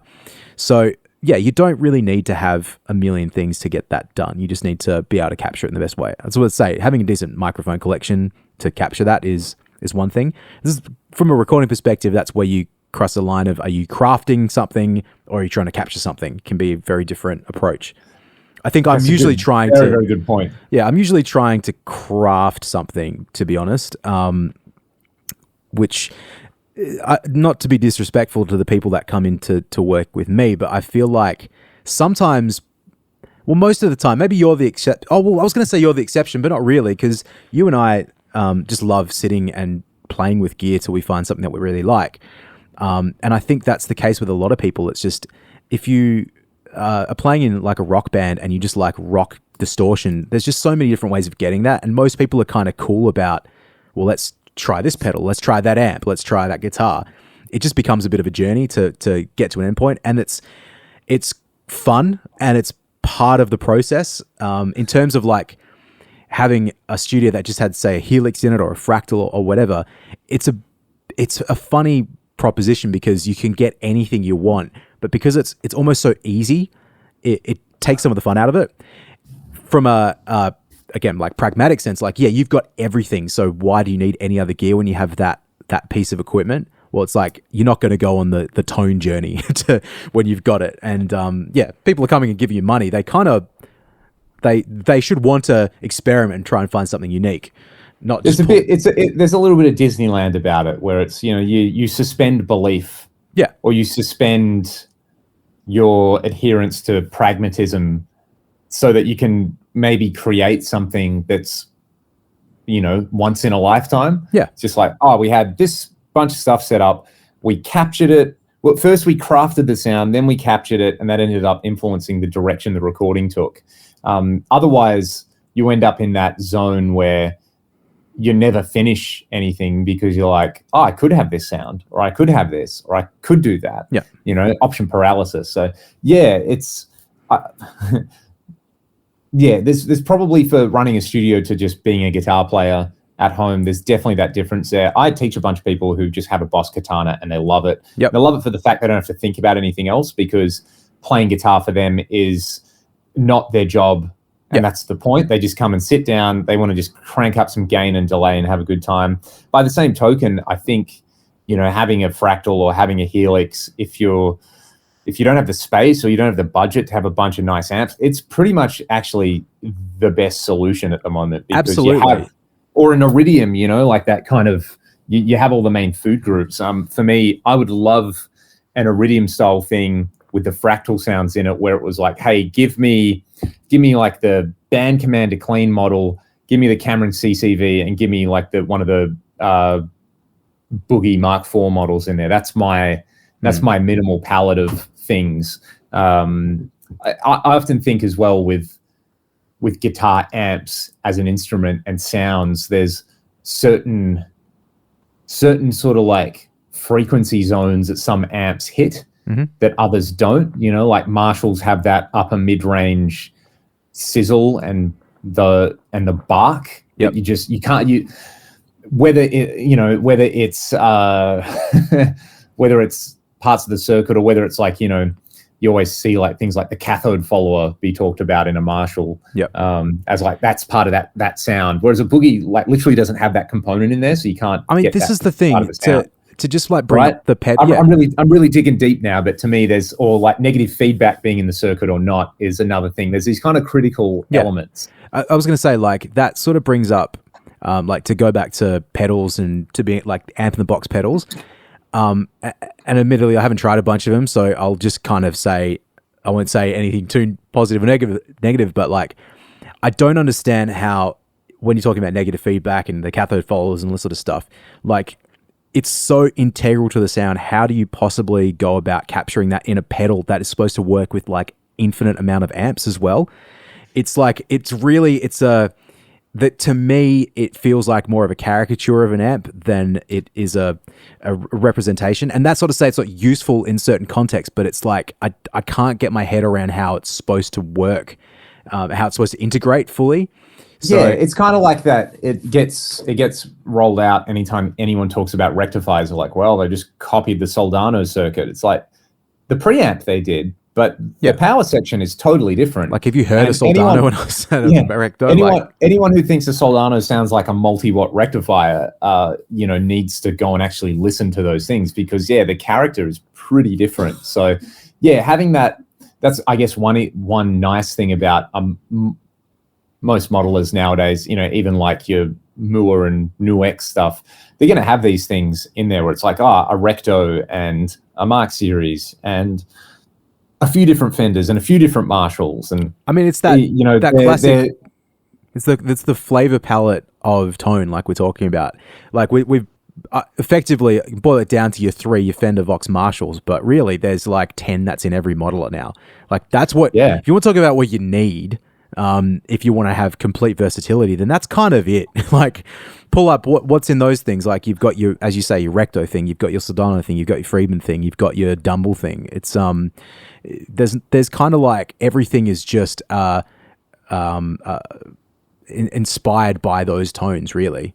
[SPEAKER 2] So, yeah, you don't really need to have a million things to get that done. You just need to be able to capture it in the best way. That's what I'd say. Having a decent microphone collection to capture that is one thing. This is, from a recording perspective, that's where you cross the line of, are you crafting something or are you trying to capture something? It can be a very different approach. I think I'm usually trying to...
[SPEAKER 1] Very good point.
[SPEAKER 2] Yeah, I'm usually trying to craft something, to be honest, which... not to be disrespectful to the people that come in to work with me, but I feel like sometimes, well, most of the time, maybe you're the exception. Oh, well, I was going to say you're the exception, but not really, because you and I just love sitting and playing with gear till we find something that we really like. And I think that's the case with a lot of people. It's just, if you are playing in like a rock band and you just like rock distortion, there's just so many different ways of getting that. And most people are kind of cool about, well, let's try this pedal, let's try that amp, let's try that guitar. It just becomes a bit of a journey to get to an endpoint, and it's fun and it's part of the process. In terms of like having a studio that just had, say, a Helix in it or a Fractal or whatever, it's a funny proposition because you can get anything you want, but because it's almost so easy, it takes some of the fun out of it. From a again, like pragmatic sense, like, yeah, you've got everything, so why do you need any other gear when you have that piece of equipment? Well, it's like, you're not going to go on the tone journey to when you've got it. And yeah, people are coming and giving you money. They kind of they should want to experiment and try and find something unique. Not
[SPEAKER 1] There's
[SPEAKER 2] just
[SPEAKER 1] there's a little bit of Disneyland about it, where it's, you suspend belief,
[SPEAKER 2] yeah,
[SPEAKER 1] or you suspend your adherence to pragmatism, so that you can maybe create something that's, once in a lifetime.
[SPEAKER 2] Yeah.
[SPEAKER 1] It's just like, oh, we had this bunch of stuff set up, we captured it. Well, first we crafted the sound, then we captured it, and that ended up influencing the direction the recording took. Otherwise, you end up in that zone where you never finish anything, because you're like, oh, I could have this sound, or I could have this, or I could do that.
[SPEAKER 2] Yeah.
[SPEAKER 1] Option paralysis. So yeah, it's there's probably, for running a studio to just being a guitar player at home, there's definitely that difference there. I teach a bunch of people who just have a Boss Katana and they love it.
[SPEAKER 2] Yep.
[SPEAKER 1] They love it for the fact they don't have to think about anything else, because playing guitar for them is not their job. And that's the point. They just come and sit down. They want to just crank up some gain and delay and have a good time. By the same token, I think, having a Fractal or having a Helix, if you don't have the space or you don't have the budget to have a bunch of nice amps, it's pretty much actually the best solution at the moment. Because
[SPEAKER 2] absolutely.
[SPEAKER 1] Or an Iridium, like that kind of, you have all the main food groups. For me, I would love an Iridium style thing with the Fractal sounds in it, where it was like, hey, give me like the Band Commander Clean model, give me the Cameron CCV, and give me like one of the Boogie Mark IV models in there. That's my minimal palette of things. I often think as well with guitar amps as an instrument and sounds, there's certain sort of like frequency zones that some amps hit that others don't. Like Marshalls have that upper mid-range sizzle and the bark.
[SPEAKER 2] Yep.
[SPEAKER 1] You can't whether it's whether it's parts of the circuit, or whether it's like, you always see like things like the cathode follower be talked about in a Marshall, as like that's part of that sound. Whereas a Boogie like literally doesn't have that component in there, so you can't.
[SPEAKER 2] I mean, this is the thing to just like bring up the pet.
[SPEAKER 1] I'm really digging deep now, but to me, there's or like negative feedback being in the circuit or not is another thing. There's these kind of critical elements.
[SPEAKER 2] I was going to say, like, that sort of brings up, like, to go back to pedals and to be like amp in the box pedals. And admittedly, I haven't tried a bunch of them, so I'll just kind of say, I won't say anything too positive or negative, but like, I don't understand how, when you're talking about negative feedback and the cathode followers and all this sort of stuff, like, it's so integral to the sound. How do you possibly go about capturing that in a pedal that is supposed to work with like infinite amount of amps as well? It's like, that to me, it feels like more of a caricature of an amp than it is a representation. And that's sort of say it's not useful in certain contexts, but it's like, I can't get my head around how it's supposed to work, how it's supposed to integrate fully. So,
[SPEAKER 1] yeah, it's kind of like that. It gets rolled out anytime anyone talks about rectifiers. They're like, well, they just copied the Soldano circuit. It's like the preamp they did, but the power section is totally different.
[SPEAKER 2] Like, have you heard of Soldano when I said recto?
[SPEAKER 1] Anyone who thinks a Soldano sounds like a multi-watt rectifier, needs to go and actually listen to those things, because the character is pretty different. So having that's I guess one nice thing about most modelers nowadays, even like your Mua and NuX stuff, they're going to have these things in there where it's like, a Recto and a Mark Series and a few different Fenders and a few different Marshalls. And
[SPEAKER 2] I mean, it's that, that classic, it's the flavor palette of tone, like we're talking about. Like we've effectively boil it down to your Fender Vox Marshalls, but really there's like 10 that's in every modeler now. Like that's what, if you want to talk about what you need, if you want to have complete versatility, then that's kind of it. Like, pull up what's in those things. Like, you've got your, as you say, your Recto thing, you've got your Soldano thing, you've got your Friedman thing, you've got your Dumble thing. It's there's kind of like everything is just inspired by those tones, really.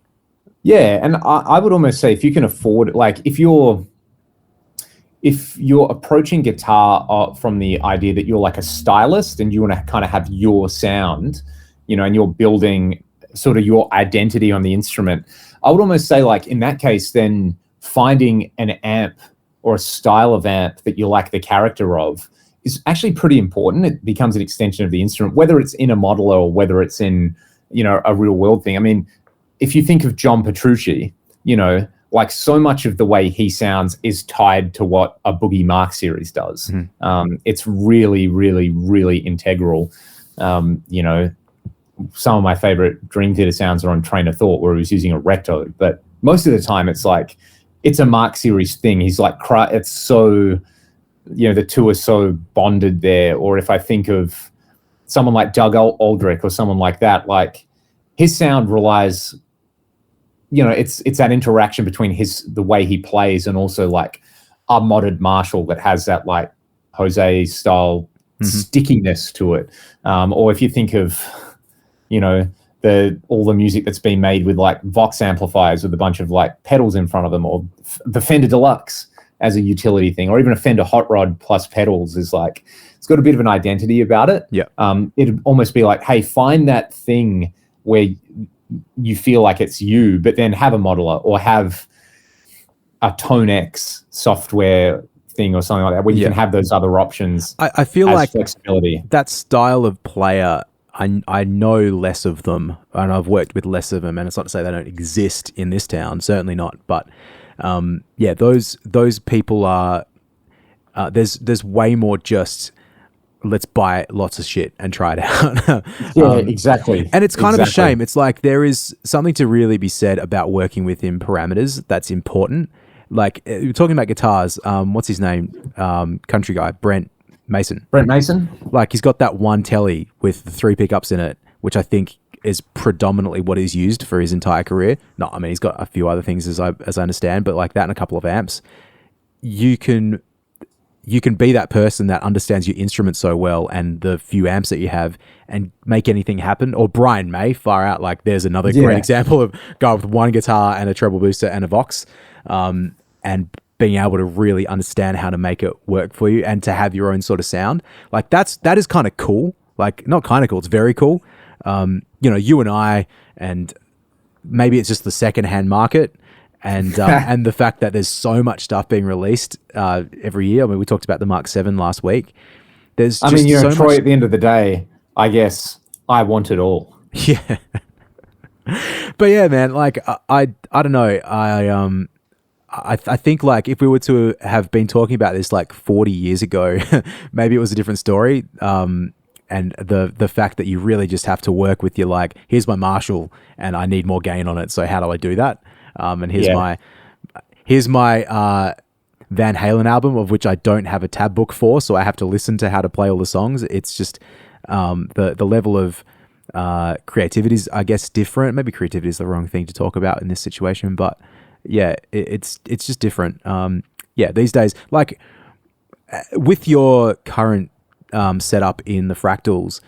[SPEAKER 1] Yeah, and I would almost say, if you can afford, like, if you're approaching guitar from the idea that you're like a stylist and you want to kind of have your sound, and you're building sort of your identity on the instrument, I would almost say, like, in that case, then finding an amp or a style of amp that you like the character of is actually pretty important. It becomes an extension of the instrument, whether it's in a modeler or whether it's in, a real world thing. I mean, if you think of John Petrucci, like so much of the way he sounds is tied to what a Boogie Mark series does. It's really, really, really integral. Some of my favorite Dream Theater sounds are on Train of Thought, where he was using a recto, but most of the time it's like, it's a Mark series thing. He's like, it's so, the two are so bonded there. Or if I think of someone like Doug Aldrich or someone like that, like his sound relies, it's that interaction between the way he plays and also like a modded Marshall that has that like Jose style stickiness to it. Or if you think of, all the music that's been made with like Vox amplifiers with a bunch of like pedals in front of them, or the Fender Deluxe as a utility thing, or even a Fender Hot Rod plus pedals is like, it's got a bit of an identity about it.
[SPEAKER 2] Yeah.
[SPEAKER 1] It'd almost be like, hey, find that thing where you feel like it's you, but then have a modeler or have a Tone X software thing or something like that, where you can have those other options.
[SPEAKER 2] I feel like
[SPEAKER 1] flexibility.
[SPEAKER 2] That style of player, I know less of them, and I've worked with less of them, and it's not to say they don't exist in this town, certainly not. But those people are. There's way more just let's buy lots of shit and try it out.
[SPEAKER 1] Exactly.
[SPEAKER 2] And it's kind of a shame. It's like there is something to really be said about working within parameters. That's important. Like you're talking about guitars. What's his name? Country guy, Brent Mason. Like he's got that one telly with the 3 pickups in it, which I think is predominantly what he's used for his entire career. No, I mean he's got a few other things as I understand, but like that and a couple of amps. You can be that person that understands your instrument so well and the few amps that you have and make anything happen. Or Brian May, far out. Like there's another great example of guy with one guitar and a treble booster and a Vox, and being able to really understand how to make it work for you and to have your own sort of sound. Like that is kind of cool. Like not kind of cool, it's very cool. You and I, and maybe it's just the secondhand market and and the fact that there's so much stuff being released every year. I mean, we talked about the Mark 7 last week. There's just so
[SPEAKER 1] Troy,
[SPEAKER 2] much...
[SPEAKER 1] at the end of the day, I guess I want it all.
[SPEAKER 2] Yeah. But yeah, man, like I don't know. I think like if we were to have been talking about this like 40 years ago, maybe it was a different story. And the fact that you really just have to work with your like, here's my Marshall and I need more gain on it. So how do I do that? And here's my Van Halen album, of which I don't have a tab book for, so I have to listen to how to play all the songs. It's just the level of creativity is, I guess, different. Maybe creativity is the wrong thing to talk about in this situation, but yeah, it's just different. These days, like with your current setup in the Fractals,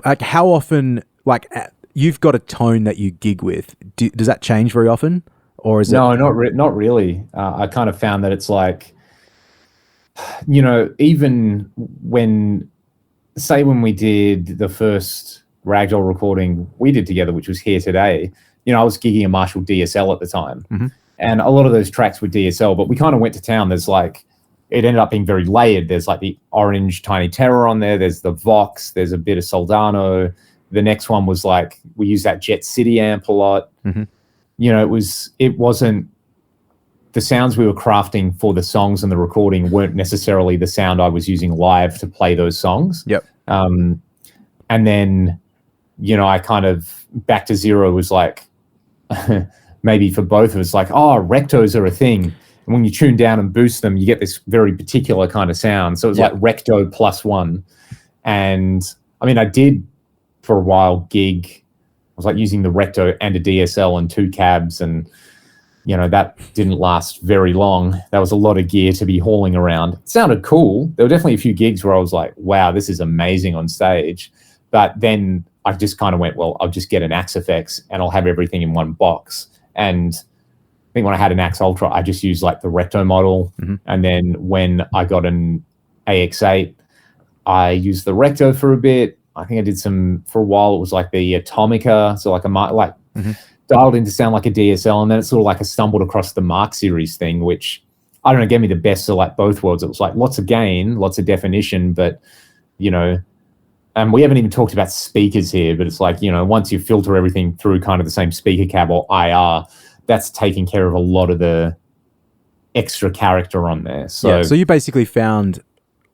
[SPEAKER 2] like how often, like you've got a tone that you gig with. Does that change very often, or is
[SPEAKER 1] not really? I kind of found that it's like, even when we did the first Ragdoll recording we did together, which was Here Today. I was gigging a Marshall DSL at the time, and a lot of those tracks were DSL, but we kind of went to town. There's like, it ended up being very layered. There's like the orange Tiny Terror on there. There's the Vox. There's a bit of Soldano. The next one was like, we used that Jet City amp a lot. It wasn't, the sounds we were crafting for the songs and the recording weren't necessarily the sound I was using live to play those songs.
[SPEAKER 2] Yep.
[SPEAKER 1] And then, I kind of back to zero was like, maybe for both of us, like, oh, rectos are a thing. And when you tune down and boost them, you get this very particular kind of sound. So it was like recto +1. And I mean, I did for a while gig. I was like using the recto and a DSL and 2 cabs. And, that didn't last very long. That was a lot of gear to be hauling around. It sounded cool. There were definitely a few gigs where I was like, wow, this is amazing on stage. But then I just kind of went, well, I'll just get an Axe FX and I'll have everything in one box. And I think when I had an Axe Ultra, I just used like the recto model. And then when I got an AX8, I used the recto for a bit. I think I did for a while, it was like the Atomica. So like dialed in to sound like a DSL. And then it's sort of like I stumbled across the Mark series thing, which I don't know, gave me the best of like both worlds. It was like lots of gain, lots of definition, but you know, and we haven't even talked about speakers here, but it's like, you know, once you filter everything through kind of the same speaker cab or IR, that's taking care of a lot of the extra character on there. So,
[SPEAKER 2] so you basically found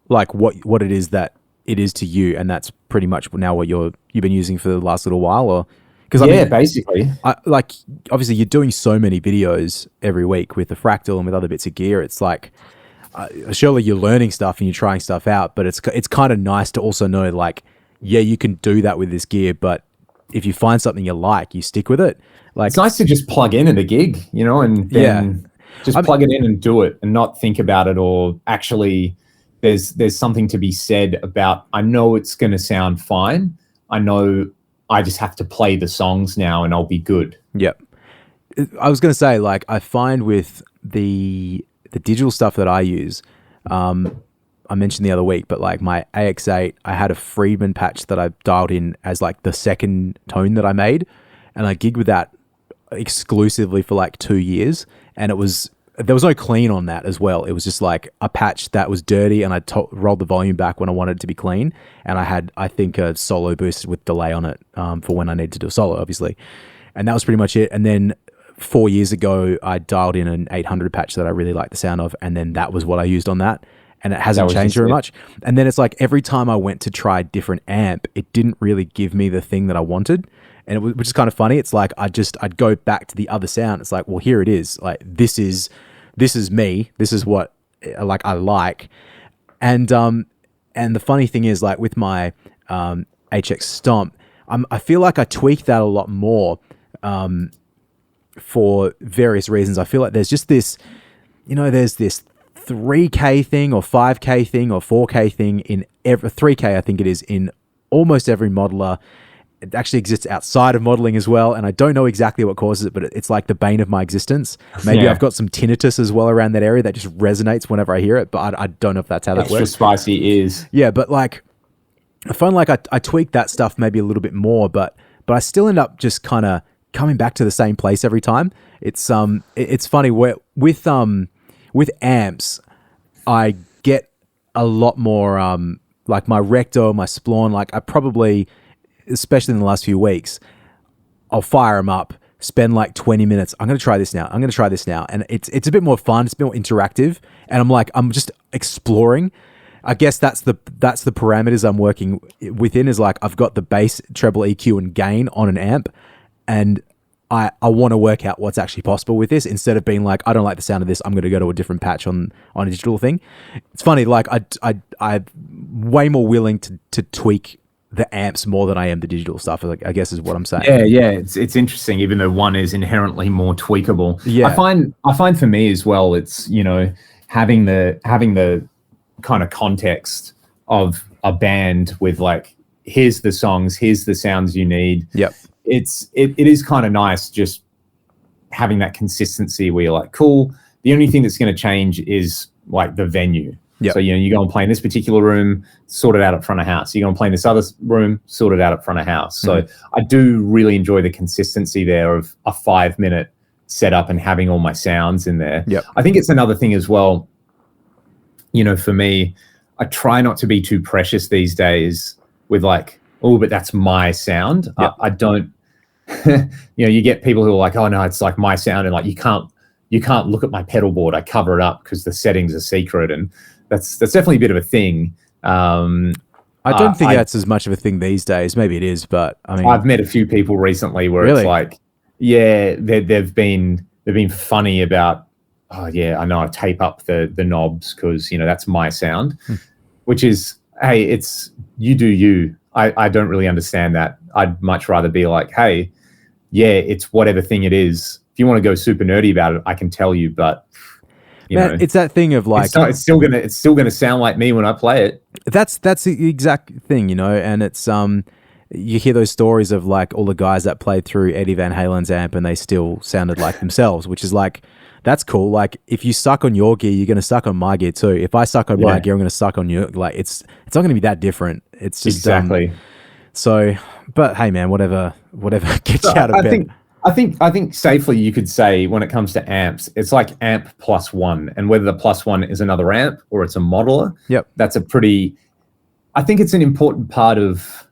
[SPEAKER 2] like what it is that it is to you, and that's pretty much now what you've been using for the last little while, or because
[SPEAKER 1] basically,
[SPEAKER 2] like obviously you're doing so many videos every week with the Fractal and with other bits of gear. It's like surely you're learning stuff and you're trying stuff out, but it's kind of nice to also know like, yeah, you can do that with this gear, but if you find something you like, you stick with it. Like
[SPEAKER 1] it's nice to just plug in at a gig, you know, and then just plug it in and do it and not think about it, or actually there's something to be said about, I know it's going to sound fine. I know I just have to play the songs now and I'll be good.
[SPEAKER 2] Yep. I was going to say, like, I find with the digital stuff that I use, I mentioned the other week, but like my AX8, I had a Friedman patch that I dialed in as like the second tone that I made, and I gigged with that exclusively for like 2 years, and there was no clean on that as well. It was just like a patch that was dirty, and I rolled the volume back when I wanted it to be clean, and I had, I think, a solo boost with delay on it for when I needed to do a solo, obviously, and that was pretty much it. And then 4 years ago, I dialed in an 800 patch that I really liked the sound of, and then that was what I used on that, and it hasn't changed very much. And then it's like every time I went to try a different amp, it didn't really give me the thing that I wanted. And which is kind of funny. It's like I'd go back to the other sound. It's like, well, here it is. Like this is me. This is what like I like. And the funny thing is, like with my HX Stomp, I feel like I tweak that a lot more for various reasons. I feel like there's just this, you know, there's this 3K thing or 5K thing or 4K thing in 3K, I think it is, in almost every modeler. It actually exists outside of modeling as well, and I don't know exactly what causes it, but it's like the bane of my existence. Maybe I've got some tinnitus as well around that area that just resonates whenever I hear it, but I don't know if that's how that works.
[SPEAKER 1] Extra spicy ears.
[SPEAKER 2] Yeah, but like I find like I tweak that stuff maybe a little bit more, but I still end up just kind of coming back to the same place every time. It's funny where with amps I get a lot more like my Rector, my Splawn, like I probably, especially in the last few weeks, I'll fire them up, spend like 20 minutes. I'm going to try this now. And it's a bit more fun. It's a bit more interactive. And I'm just exploring. I guess that's the parameters I'm working within, is like, I've got the bass, treble, EQ and gain on an amp. And I want to work out what's actually possible with this, instead of being like, I don't like the sound of this, I'm going to go to a different patch on a digital thing. It's funny. Like I'm way more willing to tweak the amps more than I am the digital stuff, like, I guess is what I'm saying.
[SPEAKER 1] Yeah. It's interesting, even though one is inherently more tweakable.
[SPEAKER 2] Yeah.
[SPEAKER 1] I find for me as well, it's, you know, having the kind of context of a band with like, here's the songs, here's the sounds you need.
[SPEAKER 2] Yep.
[SPEAKER 1] It is kind of nice just having that consistency where you're like, cool. The only thing that's going to change is like the venue. Yep. So, you know, you go and play in this particular room, sort it out at front of house. You're going to play in this other room, sort it out at front of house. So I do really enjoy the consistency there of a 5-minute setup and having all my sounds in there.
[SPEAKER 2] Yep.
[SPEAKER 1] I think it's another thing as well, you know, for me, I try not to be too precious these days with like, oh, but that's my sound.
[SPEAKER 2] Yep.
[SPEAKER 1] I don't, you know, you get people who are like, oh no, it's like my sound. And like, you can't look at my pedal board. I cover it up because the settings are secret. And that's definitely a bit of a thing.
[SPEAKER 2] I don't think that's as much of a thing these days. Maybe it is, but I mean,
[SPEAKER 1] I've met a few people recently where
[SPEAKER 2] really?
[SPEAKER 1] It's like, yeah, they've been funny about, oh yeah, I know, I tape up the knobs because, you know, that's my sound, which is, hey, it's you do you. I don't really understand that. I'd much rather be like, hey, yeah, it's whatever thing it is. If you want to go super nerdy about it, I can tell you, but you know,
[SPEAKER 2] it's that thing of like,
[SPEAKER 1] it's still gonna sound like me when I play it.
[SPEAKER 2] That's the exact thing, you know, and it's you hear those stories of like all the guys that played through Eddie Van Halen's amp and they still sounded like themselves, which is like, that's cool. Like if you suck on your gear, you're going to suck on my gear too. If I suck on my gear, I'm going to suck on your, like it's not going to be that different. It's just
[SPEAKER 1] exactly.
[SPEAKER 2] So, but hey man, whatever gets you out of bed.
[SPEAKER 1] I think safely you could say when it comes to amps, it's like amp plus one, and whether the plus one is another amp or it's a modeler.
[SPEAKER 2] Yep.
[SPEAKER 1] That's I think it's an important part of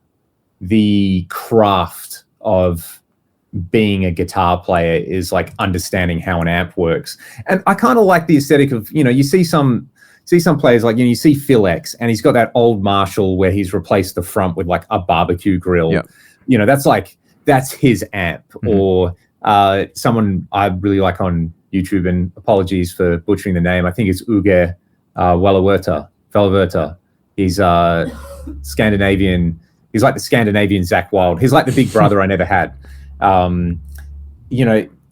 [SPEAKER 1] the craft of being a guitar player is like understanding how an amp works. And I kind of like the aesthetic of, you see some players like, you see Phil X, and he's got that old Marshall where he's replaced the front with like a barbecue grill.
[SPEAKER 2] Yep.
[SPEAKER 1] That's his amp. Or someone I really like on YouTube, and apologies for butchering the name, I think it's Uge Valaverta. He's Scandinavian. He's like the Scandinavian Zach Wild. He's like the big brother I never had.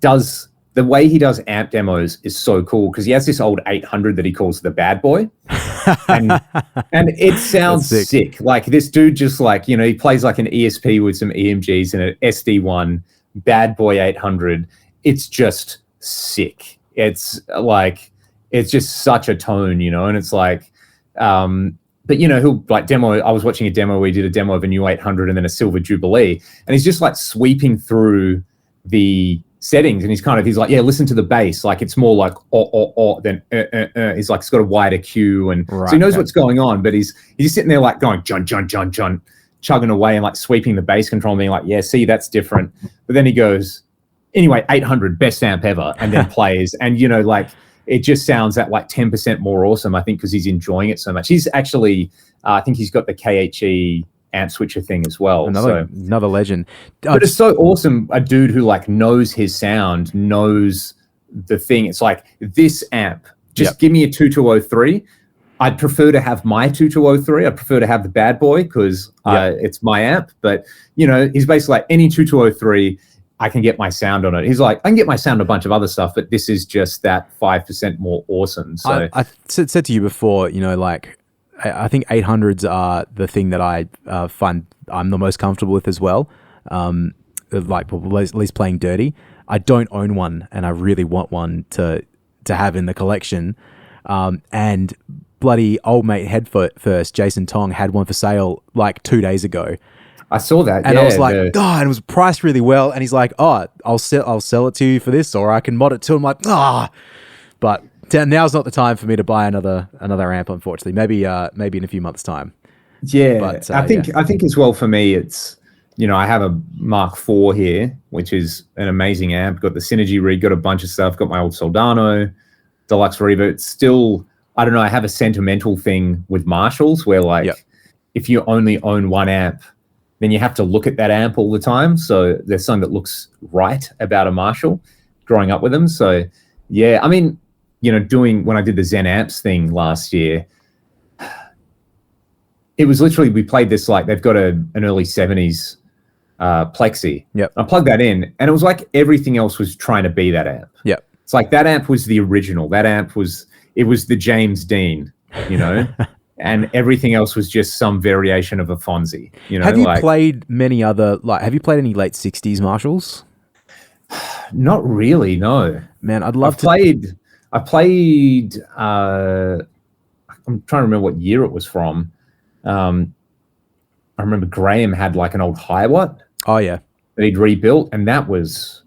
[SPEAKER 1] Does the way he does amp demos is so cool because he has this old 800 that he calls the bad boy. And it sounds sick. Like this dude just like, he plays like an ESP with some EMGs and an SD1 bad boy 800. It's just sick. It's just such a tone, and it's like, but he'll like demo. I was watching a demo where he did a demo of a new 800 and then a Silver Jubilee, and he's just like sweeping through the settings, and he's like, yeah, listen to the bass, like it's more like than he's like, it's got a wider cue, and so he knows what's going on, but he's just sitting there like going John, chugging away and like sweeping the bass control, and being like, yeah, see, that's different. But then he goes, anyway, 800 best amp ever, and then plays, and like it just sounds that like 10% more awesome, I think, because he's enjoying it so much. He's actually, I think he's got the KHE amp switcher thing as well.
[SPEAKER 2] Another legend.
[SPEAKER 1] But it's so awesome, a dude who like knows his sound, knows the thing. It's like, this amp, just give me a 2203. I'd prefer to have my 2203. I'd prefer to have the bad boy because it's my amp. But, he's basically like, any 2203, I can get my sound on it. He's like, I can get my sound on a bunch of other stuff, but this is just that 5% more awesome. So
[SPEAKER 2] I said to you before, like, I think 800s are the thing that I find I'm the most comfortable with as well. Like, at least playing dirty. I don't own one, and I really want one to have in the collection. And bloody old mate Headfirst, Jason Tong, had one for sale like 2 days ago.
[SPEAKER 1] I saw that,
[SPEAKER 2] and I was like, and it was priced really well. And he's like, oh, I'll sell it to you for this, or I can mod it too. I'm like, but now's not the time for me to buy another amp, unfortunately. Maybe in a few months' time.
[SPEAKER 1] Yeah, but, I think as well for me, it's I have a Mark IV here, which is an amazing amp. Got the Synergy rig, got a bunch of stuff. Got my old Soldano Deluxe Reverb. It's still, I don't know. I have a sentimental thing with Marshalls where if you only own one amp, then you have to look at that amp all the time. So there's something that looks right about a Marshall growing up with them. So yeah, I mean, when I did the Zen Amps thing last year, it was literally, we played this, like they've got an early 70s Plexi.
[SPEAKER 2] Yep.
[SPEAKER 1] I plugged that in and it was like everything else was trying to be that amp.
[SPEAKER 2] Yep.
[SPEAKER 1] It's like that amp was the original. That amp was the James Dean, and everything else was just some variation of a Fonzie.
[SPEAKER 2] Have you played many other, have you played any late 60s Marshalls?
[SPEAKER 1] Not really, no.
[SPEAKER 2] Man, I'd love
[SPEAKER 1] I played, I'm trying to remember what year it was from. I remember Graham had like an old Hiwatt.
[SPEAKER 2] Oh, yeah.
[SPEAKER 1] That he'd rebuilt, and that was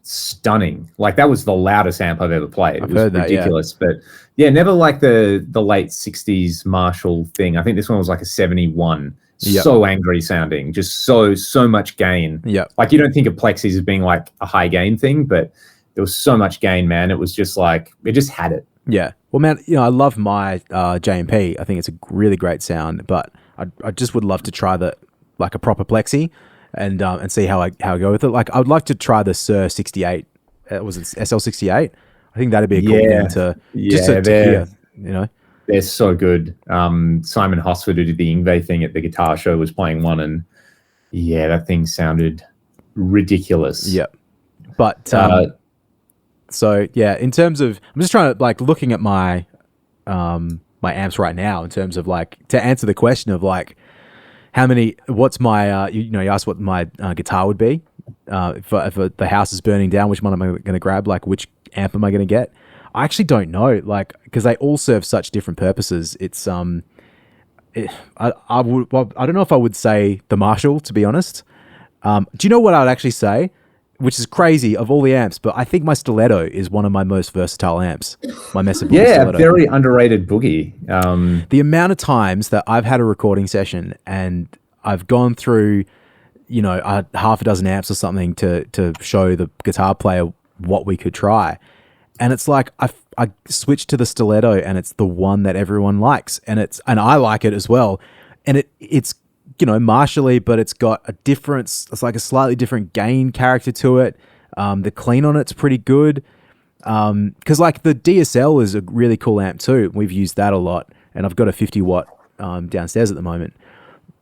[SPEAKER 1] stunning. Like, that was the loudest amp I've ever played. It was ridiculous. But yeah, never like the late 60s Marshall thing. I think this one was like a 71. Yep. So angry sounding, just so much gain.
[SPEAKER 2] Yeah. Like,
[SPEAKER 1] you don't think of Plexis as being like a high gain thing, but there was so much gain, man. It was just like, it just had it.
[SPEAKER 2] Yeah. Well, man, I love my JMP. I think it's a really great sound, but I just would love to try a proper Plexi and see how I go with it. Like, I would like to try the Sir 68. Was it SL68? I think that'd be a cool thing to hear,
[SPEAKER 1] They're so good. Simon Hosford, who did the Ingve thing at the guitar show, was playing one, and yeah, that thing sounded ridiculous.
[SPEAKER 2] Yeah. But so yeah, in terms of, I'm just trying to looking at my my amps right now in terms of to answer the question of what's my you asked what my guitar would be if the house is burning down, which one am I going to grab, which amp am I going to get? I actually don't know, because they all serve such different purposes. It's I don't know if I would say the Marshall, to be honest. Do you know what I'd actually say? which is crazy of all the amps, but I think my Stiletto is one of my most versatile amps. My Mesa Boogie
[SPEAKER 1] Yeah,
[SPEAKER 2] Stiletto.
[SPEAKER 1] very underrated boogie.
[SPEAKER 2] The amount of times that I've had a recording session and I've gone through, half a dozen amps or something to show the guitar player what we could try. And it's like I switched to the Stiletto and it's the one that everyone likes. And I like it as well. And it's martially, but it's got it's like a slightly different gain character to it. The clean on it's pretty good. Because like the DSL is a really cool amp too. We've used that a lot. And I've got a 50 watt downstairs at the moment.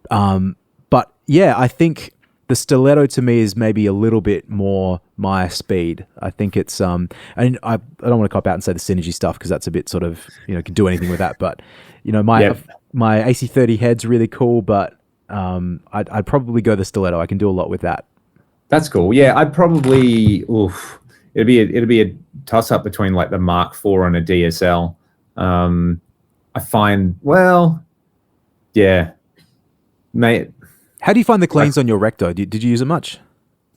[SPEAKER 2] But yeah, I think the Stiletto to me is maybe a little bit more my speed. I think it's and I don't want to cop out and say the Synergy stuff because that's a bit sort of can do anything with that. But my AC30 head's really cool, but I'd probably go the Stiletto. I can do a lot with that.
[SPEAKER 1] That's cool. Yeah, I'd probably it'd be a toss up between like the Mark IV and a DSL. I find mate.
[SPEAKER 2] How do you find the cleans on your Recto? Did you use it much?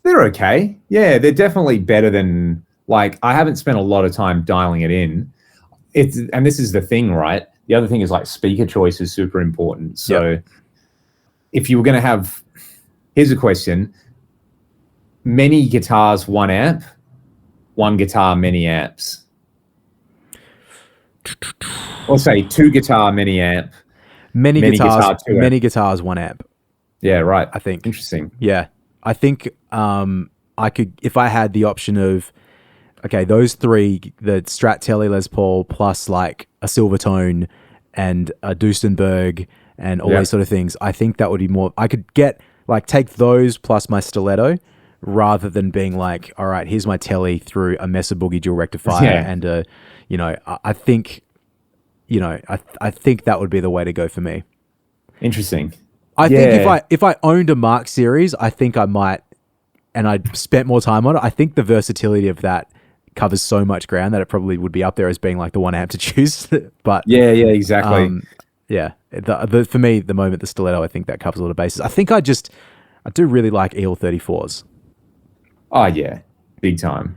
[SPEAKER 1] They're okay. Yeah, they're definitely better than like I haven't spent a lot of time dialing it in. And this is the thing, right? The other thing is like speaker choice is super important. So if you were going to have, here's a question: many guitars, one amp, one guitar, many amps. Or say two guitar, many amp.
[SPEAKER 2] Many guitars, one amp.
[SPEAKER 1] Yeah, right.
[SPEAKER 2] I think.
[SPEAKER 1] Interesting.
[SPEAKER 2] Yeah. I think I could, if I had the option of, okay, those three, the Strat Tele Les Paul plus like a Silvertone and a Duesenberg and all these sort of things, I think that would be more, I could take those plus my Stiletto rather than being like, all right, here's my Tele through a Mesa Boogie dual rectifier and I think that would be the way to go for me.
[SPEAKER 1] Interesting.
[SPEAKER 2] I think if I owned a Mark series, I think I might, and I spent more time on it. I think the versatility of that covers so much ground that it probably would be up there as being like the one amp to choose. But
[SPEAKER 1] yeah, exactly.
[SPEAKER 2] For me, the moment the Stiletto, I think that covers a lot of bases. I think I do really like EL34s.
[SPEAKER 1] Oh yeah, big time,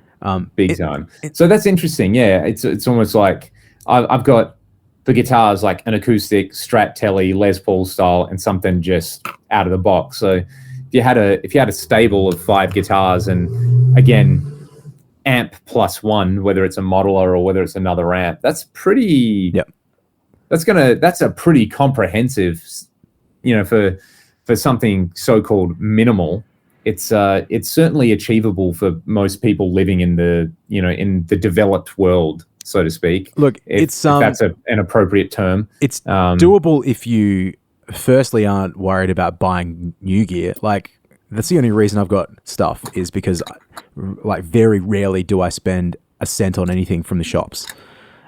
[SPEAKER 1] big time. So that's interesting. Yeah, it's almost like I've got the guitars like an acoustic Strat Tele Les Paul style and something just out of the box. So if you had a stable of 5 guitars and again amp plus one, whether it's a modeler or whether it's another amp, that's pretty.
[SPEAKER 2] Yep.
[SPEAKER 1] That's a pretty comprehensive, for something so-called minimal. It's certainly achievable for most people living in the developed world, so to speak.
[SPEAKER 2] Look,
[SPEAKER 1] if that's an appropriate term.
[SPEAKER 2] It's doable if you firstly aren't worried about buying new gear. Like that's the only reason I've got stuff is because like very rarely do I spend a cent on anything from the shops.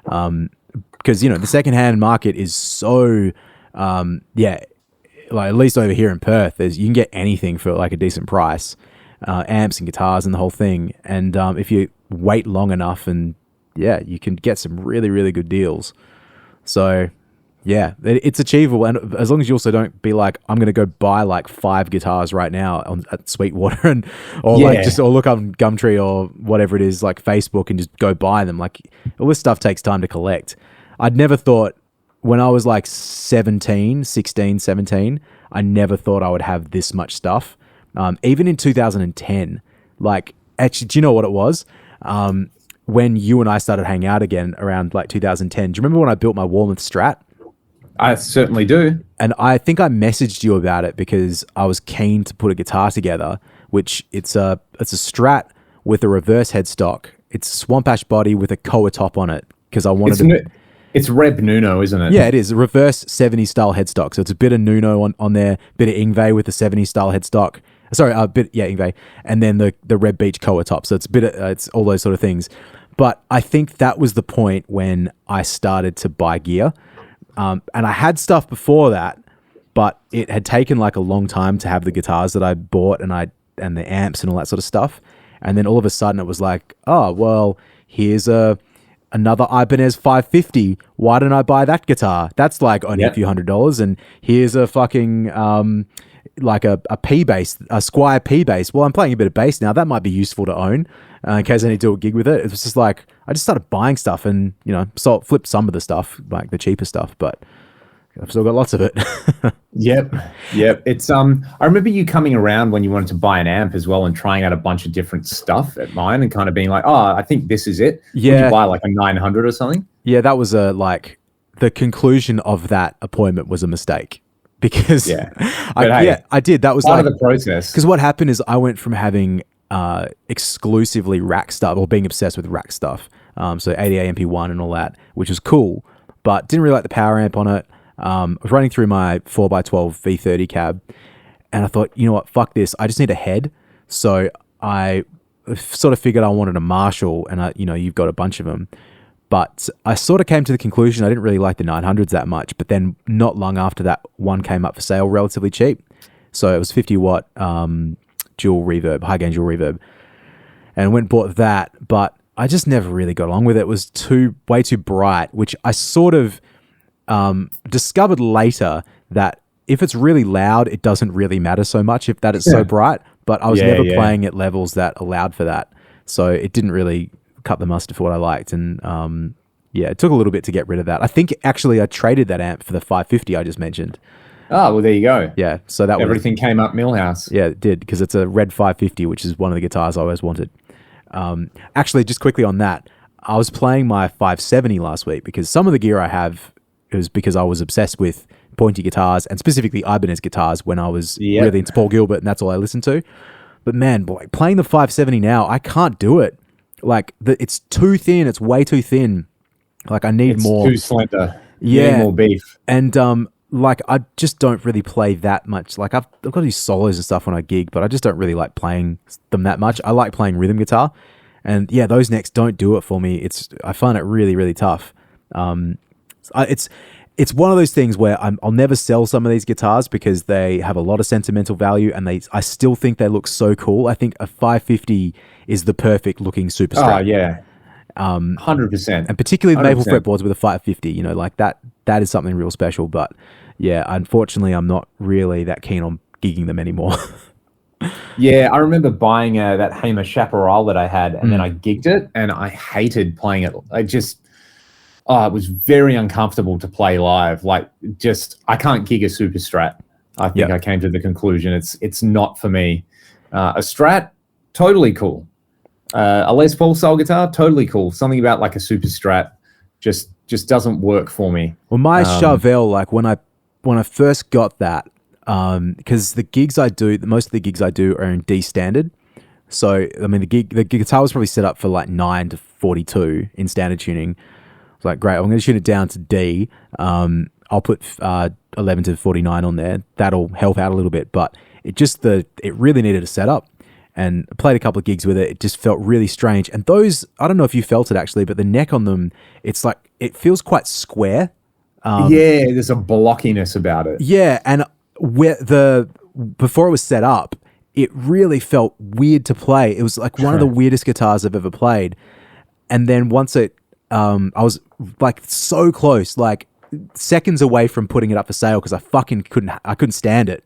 [SPEAKER 2] Because the secondhand market is so like at least over here in Perth, you can get anything for like a decent price, amps and guitars and the whole thing. And if you wait long enough, and you can get some really, really good deals. So yeah, it's achievable. And as long as you also don't be like, I'm going to go buy like 5 guitars right now at Sweetwater or look up Gumtree or whatever it is, like Facebook, and just go buy them. Like all this stuff takes time to collect. I'd never thought when I was like 16, 17, I never thought I would have this much stuff. Even in 2010, like actually, do you know what it was? When you and I started hanging out again around like 2010, do you remember when I built my Warmoth Strat?
[SPEAKER 1] I certainly do.
[SPEAKER 2] And I think I messaged you about it because I was keen to put a guitar together, which it's a Strat with a reverse headstock. It's a Swamp Ash body with a Koa top on it because I wanted
[SPEAKER 1] It's Reb Nuno, isn't it?
[SPEAKER 2] Yeah, it is. A reverse 70s style headstock. So it's a bit of Nuno on there, bit of Yngwie with the 70s style headstock. Sorry, Yngwie. And then the Red Beach Koa top. So it's it's all those sort of things. But I think that was the point when I started to buy gear. And I had stuff before that, but it had taken like a long time to have the guitars that I bought and the amps and all that sort of stuff. And then all of a sudden it was like, oh, well, here's another Ibanez 550. Why didn't I buy that guitar? That's like only a few $100s. And here's a fucking like a P bass, a Squire P bass. Well, I'm playing a bit of bass now. That might be useful to own in case I need to do a gig with it. It was just like I just started buying stuff and flipped some of the stuff, like the cheaper stuff, but I've still got lots of it.
[SPEAKER 1] Yep. It's I remember you coming around when you wanted to buy an amp as well and trying out a bunch of different stuff at mine and kind of being like, oh, I think this is it.
[SPEAKER 2] Yeah.
[SPEAKER 1] Would you buy like a 900 or something?
[SPEAKER 2] Yeah, that was the conclusion of that appointment was a mistake because I did. That was
[SPEAKER 1] part
[SPEAKER 2] like
[SPEAKER 1] of the process.
[SPEAKER 2] Because what happened is I went from having exclusively rack stuff or being obsessed with rack stuff, so ADA MP1 and all that, which was cool, but didn't really like the power amp on it. I was running through my 4x12 V30 cab and I thought, you know what, fuck this. I just need a head. So I sort of figured I wanted a Marshall and you've got a bunch of them. But I sort of came to the conclusion I didn't really like the 900s that much. But then not long after that, one came up for sale relatively cheap. So it was 50 watt dual reverb, high gain dual reverb. And went and bought that. But I just never really got along with it. It was way too bright, which I sort of discovered later that if it's really loud, it doesn't really matter so much if that is so bright. But I was never playing at levels that allowed for that. So it didn't really cut the mustard for what I liked. And it took a little bit to get rid of that. I think actually I traded that amp for the 550 I just mentioned.
[SPEAKER 1] Oh, well, there you go.
[SPEAKER 2] Yeah. So that
[SPEAKER 1] everything came up Millhouse.
[SPEAKER 2] Yeah, it did, because it's a red 550, which is one of the guitars I always wanted. Actually, just quickly on that, I was playing my 570 last week because some of the gear I have is because I was obsessed with pointy guitars and specifically Ibanez guitars when I was really into Paul Gilbert, and that's all I listened to. But man, boy, playing the 570 now, I can't do it. Like it's too thin. It's way too thin. Like I need more.
[SPEAKER 1] Too slender.
[SPEAKER 2] Yeah,
[SPEAKER 1] need more beef.
[SPEAKER 2] And like I just don't really play that much. Like I've got to do solos and stuff when I gig, but I just don't really like playing them that much. I like playing rhythm guitar, and yeah, those necks don't do it for me. I find it really, really tough. It's one of those things where I'll never sell some of these guitars because they have a lot of sentimental value, and I still think they look so cool. I think a 550 is the perfect looking Super Strat.
[SPEAKER 1] Oh yeah, 100%.
[SPEAKER 2] And particularly the maple fretboards with a 550, like that is something real special. But yeah, unfortunately, I'm not really that keen on gigging them anymore.
[SPEAKER 1] Yeah, I remember buying that Hamer Chaparral that I had, and then I gigged it, and I hated playing it. It was very uncomfortable to play live. Like, I can't gig a Super Strat. I think I came to the conclusion it's not for me. A Strat, totally cool. A Les Paul style guitar, totally cool. Something about like a Super Strat just doesn't work for me.
[SPEAKER 2] Well, my Charvel, like when I first got that, because the gigs I do, most of the gigs I do are in D standard. So I mean, the guitar was probably set up for like 9 to 42 in standard tuning. It's like, great, I'm going to tune it down to D. I'll put 11 to 49 on there. That'll help out a little bit, but it really needed a setup. And I played a couple of gigs with it. It just felt really strange. And those, I don't know if you felt it actually, but the neck on them, it's like, it feels quite square.
[SPEAKER 1] There's a blockiness about it.
[SPEAKER 2] Yeah, and before it was set up, it really felt weird to play. It was like one of the weirdest guitars I've ever played. And then once I was like so close, like seconds away from putting it up for sale because I couldn't stand it.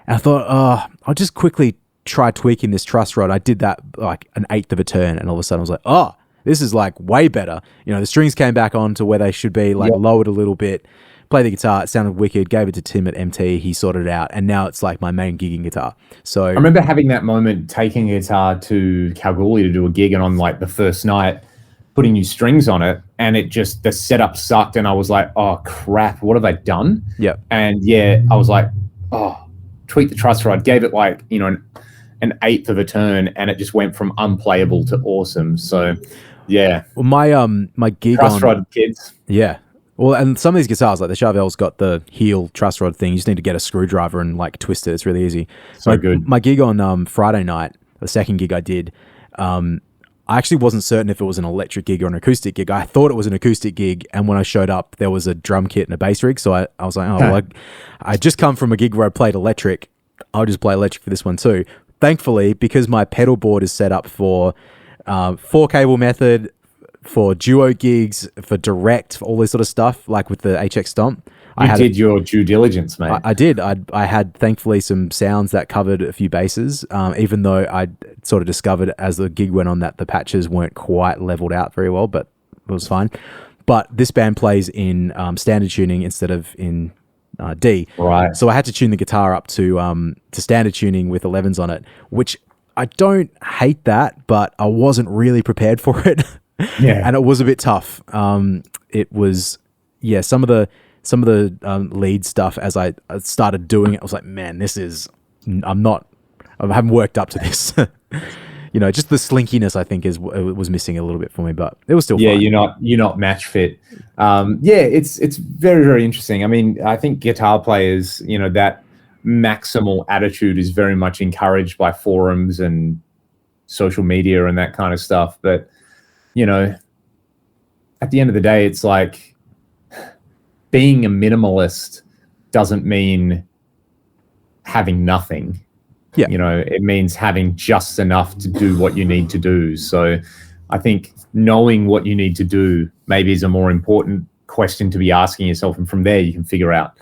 [SPEAKER 2] And I thought, I'll just quickly try tweaking this truss rod. I did that like an eighth of a turn, and all of a sudden I was like, this is like way better. The strings came back on to where they should be, like lowered a little bit. Played the guitar, it sounded wicked, gave it to Tim at MT, he sorted it out, and now it's like my main gigging guitar. So
[SPEAKER 1] I remember having that moment, taking a guitar to Kalgoorlie to do a gig, and on like the first night, putting new strings on it, and the setup sucked, and I was like, oh crap, what have I done?
[SPEAKER 2] Yeah.
[SPEAKER 1] And I was like, tweak the truss rod, gave it like, an eighth of a turn, and it just went from unplayable to awesome. So yeah.
[SPEAKER 2] Well, my gig
[SPEAKER 1] truss rod kids.
[SPEAKER 2] Yeah. Well, and some of these guitars, like the Charvel's got the heel truss rod thing. You just need to get a screwdriver and like twist it. It's really easy.
[SPEAKER 1] Good.
[SPEAKER 2] My gig on Friday night, the second gig I did, I actually wasn't certain if it was an electric gig or an acoustic gig. I thought it was an acoustic gig, and when I showed up, there was a drum kit and a bass rig. So I was like, I just come from a gig where I played electric. I'll just play electric for this one too. Thankfully, because my pedal board is set up for 4-cable method, for duo gigs, for direct, for all this sort of stuff, like with the HX Stomp,
[SPEAKER 1] You did your due diligence, mate.
[SPEAKER 2] I did. I had thankfully some sounds that covered a few bases, even though I sort of discovered as the gig went on that the patches weren't quite leveled out very well, but it was fine. But this band plays in standard tuning instead of in D.
[SPEAKER 1] Right.
[SPEAKER 2] So I had to tune the guitar up to standard tuning with 11s on it, which I don't hate that, but I wasn't really prepared for it.
[SPEAKER 1] Yeah.
[SPEAKER 2] And it was a bit tough. It was, some of the lead stuff as I started doing it, I was like, man, I haven't worked up to this. Just the slinkiness I think was missing a little bit for me, but it was still fun.
[SPEAKER 1] You're not match fit. It's very, very interesting. I mean, I think guitar players, that maximal attitude is very much encouraged by forums and social media and that kind of stuff. But, at the end of the day, it's like being a minimalist doesn't mean having nothing.
[SPEAKER 2] Yeah.
[SPEAKER 1] It means having just enough to do what you need to do. So I think knowing what you need to do maybe is a more important question to be asking yourself. And from there, you can figure out,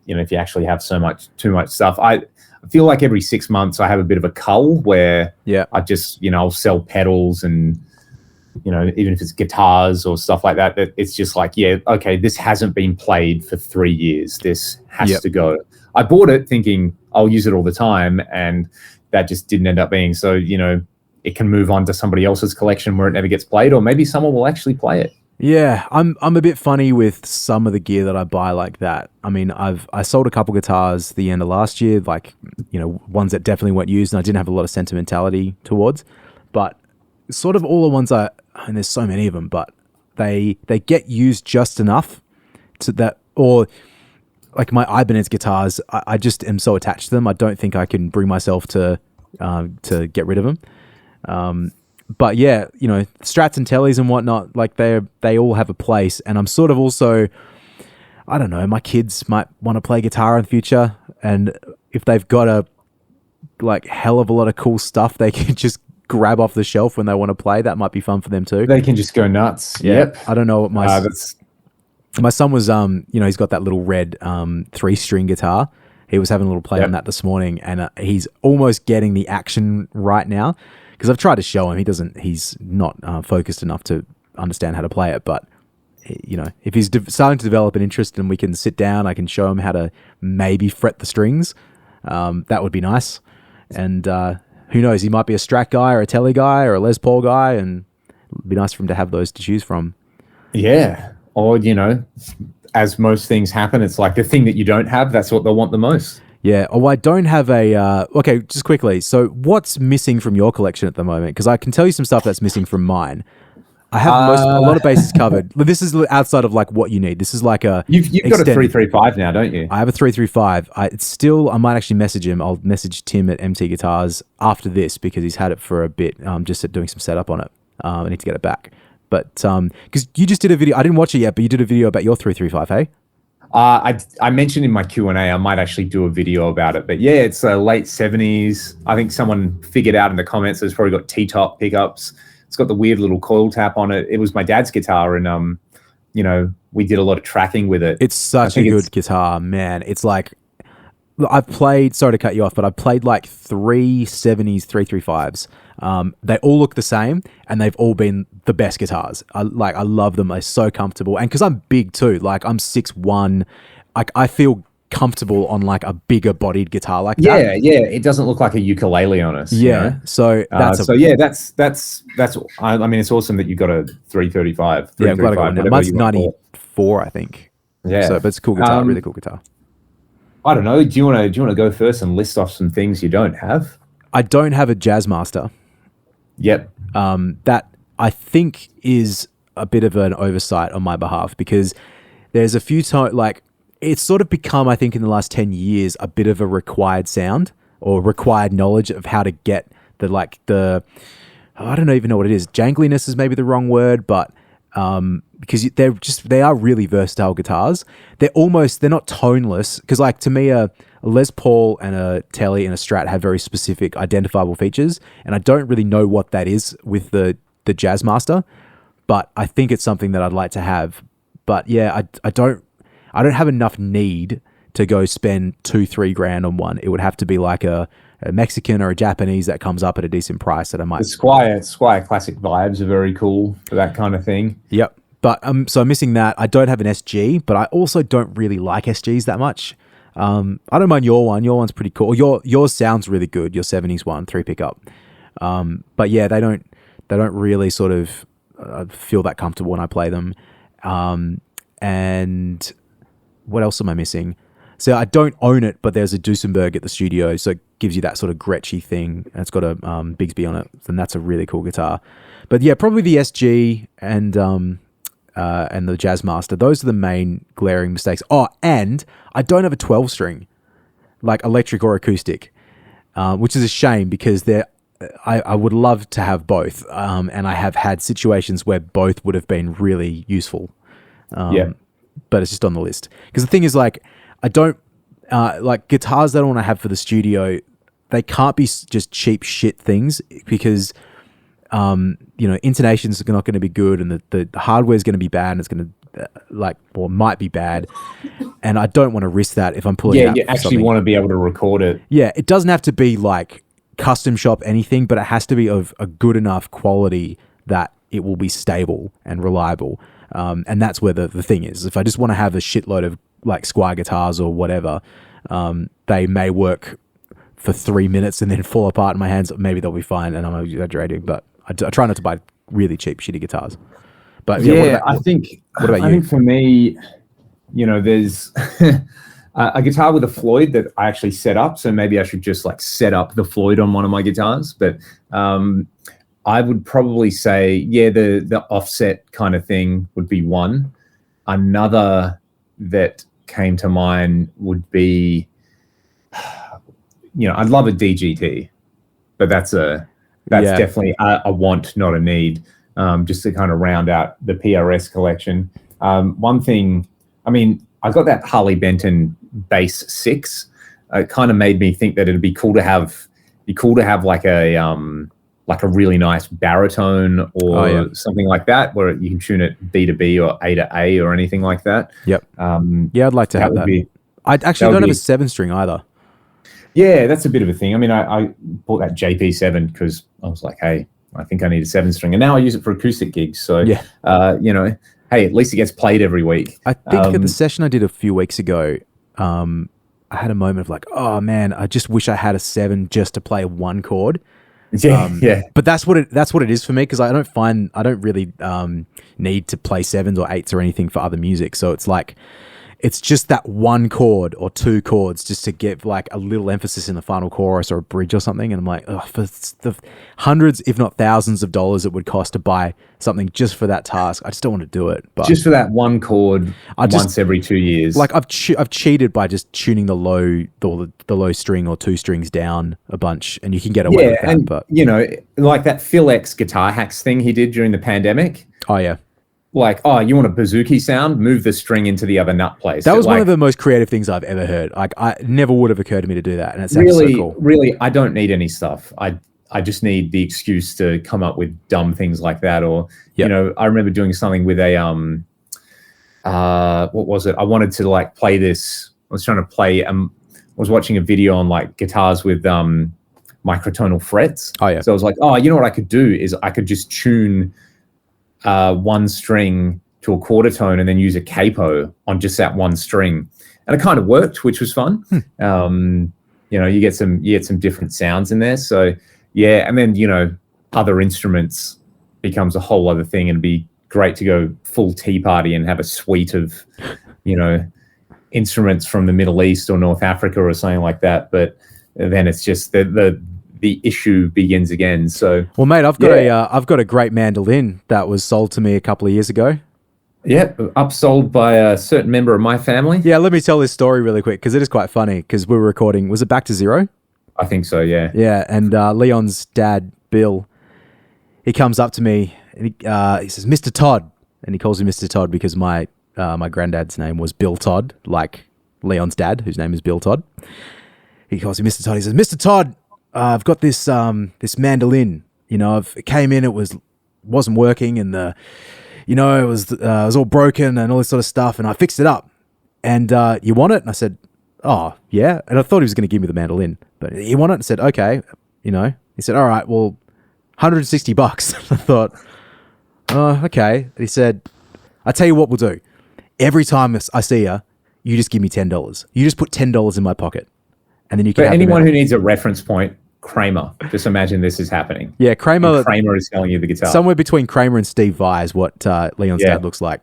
[SPEAKER 1] if you actually have too much stuff. I feel like every 6 months I have a bit of a cull where I just, I'll sell pedals and, even if it's guitars or stuff like that, it's just like, okay, this hasn't been played for 3 years. This has to go. I bought it thinking I'll use it all the time, and that just didn't end up being. So, it can move on to somebody else's collection where it never gets played, or maybe someone will actually play it.
[SPEAKER 2] Yeah, I'm a bit funny with some of the gear that I buy like that. I mean, I sold a couple guitars the end of last year, like, ones that definitely weren't used and I didn't have a lot of sentimentality towards. But sort of all the ones and there's so many of them, but they get used just enough to that, or like my Ibanez guitars, I just am so attached to them. I don't think I can bring myself to get rid of them. But yeah, Strats and Tellys and whatnot, like they all have a place. And I'm sort of also, I don't know, my kids might want to play guitar in the future, and if they've got a hell of a lot of cool stuff they can just grab off the shelf when they want to play, that might be fun for them too.
[SPEAKER 1] They can just go nuts.
[SPEAKER 2] Yeah.
[SPEAKER 1] Yep.
[SPEAKER 2] I don't know what my son was, he's got that little red 3-string guitar. He was having a little play on that this morning, and he's almost getting the action right now, because I've tried to show him. He's not focused enough to understand how to play it. But, if he's starting to develop an interest and we can sit down, I can show him how to maybe fret the strings. That would be nice. And who knows, he might be a Strat guy or a Telly guy or a Les Paul guy, and it'd be nice for him to have those to choose from.
[SPEAKER 1] Yeah. Or, as most things happen, it's like the thing that you don't have, that's what they'll want the most.
[SPEAKER 2] Yeah. Oh, I don't have okay, just quickly. So what's missing from your collection at the moment? Because I can tell you some stuff that's missing from mine. I have a lot of bases covered. This is outside of what you need. This is like a...
[SPEAKER 1] You've got a 335 now, don't you?
[SPEAKER 2] I have a 335. I might actually message him. I'll message Tim at MT Guitars after this, because he's had it for a bit, just doing some setup on it. I need to get it back. But because you just did a video, I didn't watch it yet, but you did a video about your 335, hey?
[SPEAKER 1] I mentioned in my Q&A, I might actually do a video about it. But yeah, it's late 70s. I think someone figured out in the comments it's probably got T-top pickups. It's got the weird little coil tap on it. It was my dad's guitar, and we did a lot of tracking with it.
[SPEAKER 2] It's such a good guitar, man. It's like, I've played, sorry to cut you off, but I've played like 370s, 335s. They all look the same, and they've all been the best guitars. I love them. They're so comfortable. And because I'm big too, like I'm 6'1", I feel comfortable on like a bigger bodied guitar like that.
[SPEAKER 1] Yeah. It doesn't look like a ukulele on us.
[SPEAKER 2] Yeah. So that's
[SPEAKER 1] I mean, it's awesome that you got a 335.
[SPEAKER 2] Yeah, I've got one. Mine's 94, I think.
[SPEAKER 1] Yeah.
[SPEAKER 2] So, but it's a cool guitar, really cool guitar.
[SPEAKER 1] I don't know. Do you want to go first and list off some things you don't have?
[SPEAKER 2] I don't have a Jazzmaster.
[SPEAKER 1] Yep.
[SPEAKER 2] That I think is a bit of an oversight on my behalf, because there's a few times, it's sort of become, I think in the last 10 years, a bit of a required sound or required knowledge of how to get I don't even know what it is. Jangliness is maybe the wrong word, but because they are really versatile guitars. They're not toneless, because to me a Les Paul and a Telly and a Strat have very specific identifiable features, and I don't really know what that is with the Jazzmaster, but I think it's something that I'd like to have. But yeah, I I don't have enough need to go spend 2-3 grand on one. It would have to be like a Mexican or a Japanese that comes up at a decent price that I might.
[SPEAKER 1] The Squire Classic vibes are very cool for that kind of thing.
[SPEAKER 2] Yep. But so I'm missing that. I don't have an SG, but I also don't really like SGs that much. I don't mind your one. Your one's pretty cool. Yours sounds really good. Your 70s one, 3 pickup. But yeah, they don't really sort of feel that comfortable when I play them. And what else am I missing? So I don't own it, but there's a Duesenberg at the studio, so it gives you that sort of Gretschy thing. And it's got a Bigsby on it, and that's a really cool guitar. But yeah, probably the SG and the Jazzmaster. Those are the main glaring mistakes. Oh, and I don't have a 12-string, like electric or acoustic, which is a shame because I would love to have both, and I have had situations where both would have been really useful. But it's just on the list. Because the thing is, like, I don't like guitars that I want to have for the studio. They can't be just cheap shit things because, intonations are not going to be good, and the hardware is going to be bad, and it's going to might be bad, and I don't want to risk that if I'm pulling.
[SPEAKER 1] Yeah, you actually want to be able to record it.
[SPEAKER 2] Yeah, it doesn't have to be like custom shop anything, but it has to be of a good enough quality that it will be stable and reliable. And that's where the thing is. If I just want to have a shitload of like Squire guitars or whatever, they may work for 3 minutes and then fall apart in my hands. Maybe they'll be fine, and I'm exaggerating, but I try not to buy really cheap, shitty guitars. But yeah,
[SPEAKER 1] I think.
[SPEAKER 2] What about you?
[SPEAKER 1] I think for me, there's a guitar with a Floyd that I actually set up. So maybe I should just like set up the Floyd on one of my guitars. But I would probably say, yeah, the offset kind of thing would be one. Another that came to mind would be, I'd love a DGT, but that's definitely a want, not a need, just to kind of round out the PRS collection. One thing, I mean, I got that Harley Benton Bass 6. It kind of made me think that it'd be cool to have like a really nice baritone or something like that, where you can tune it B to B or A to A or anything like that.
[SPEAKER 2] Yep. I'd like to have that. I actually don't have a 7-string either.
[SPEAKER 1] Yeah, that's a bit of a thing. I mean, I bought that JP7 because I was like, hey, I think I need a 7-string, and now I use it for acoustic gigs. So, hey, at least it gets played every week.
[SPEAKER 2] I think at the session I did a few weeks ago, I had a moment of like, oh man, I just wish I had a 7 just to play one chord.
[SPEAKER 1] Yeah.
[SPEAKER 2] But that's what it is for me, because I don't really need to play 7s or 8s or anything for other music. So it's like, it's just that one chord or 2 chords just to give like a little emphasis in the final chorus or a bridge or something. And I'm like, for the hundreds, if not thousands of dollars it would cost to buy something just for that task, I just don't want to do it. But
[SPEAKER 1] just for that one chord once every 2 years.
[SPEAKER 2] Like I've cheated by just tuning the low string or 2 strings down a bunch, and you can get away with that.
[SPEAKER 1] And,
[SPEAKER 2] but
[SPEAKER 1] like that Phil X Guitar Hacks thing he did during the pandemic.
[SPEAKER 2] Oh yeah.
[SPEAKER 1] Like, you want a bouzouki sound? Move the string into the other nut place.
[SPEAKER 2] That was one of the most creative things I've ever heard. Like, I never would have occurred to me to do that, and it sounds so cool.
[SPEAKER 1] Really, I don't need any stuff. I just need the excuse to come up with dumb things like that. Or, I remember doing something with a what was it? I wanted to like play this. I was trying to play. I was watching a video on like guitars with microtonal frets.
[SPEAKER 2] Oh yeah.
[SPEAKER 1] So I was like, what I could do is I could just tune one string to a quarter tone and then use a capo on just that one string, and it kind of worked, which was fun. You get some different sounds in there. So yeah, and then other instruments becomes a whole other thing, and it'd be great to go full tea party and have a suite of instruments from the Middle East or North Africa or something like that. But then it's just the issue begins again. So,
[SPEAKER 2] well, mate, I've got a great mandolin that was sold to me a couple of years ago.
[SPEAKER 1] Yeah, upsold by a certain member of my family.
[SPEAKER 2] Yeah, let me tell this story really quick because it is quite funny. Because we were recording, was it Back to Zero?
[SPEAKER 1] I think so. Yeah.
[SPEAKER 2] Yeah, and Leon's dad, Bill, he comes up to me and he says, "Mr. Todd," and he calls me Mr. Todd because my granddad's name was Bill Todd, like Leon's dad, whose name is Bill Todd. He calls me Mr. Todd. He says, "Mr. Todd, I've got this mandolin. It came in, it wasn't working, and it was all broken and all this sort of stuff, and I fixed it up. and you want it? And I said, oh, yeah. And I thought he was going to give me the mandolin, but you want it? And I said, okay. You know, he said, all right, well, $160. I thought, oh, okay. And he said, I tell you what we'll do. Every time I see you, you just give me $10. You just put $10 in my pocket. And then you can
[SPEAKER 1] But
[SPEAKER 2] have
[SPEAKER 1] anyone who needs a reference point, Kramer. Just imagine this is happening.
[SPEAKER 2] Yeah, Kramer.
[SPEAKER 1] And Kramer is selling you the guitar.
[SPEAKER 2] Somewhere between Kramer and Steve Vai is what Leon's dad looks like.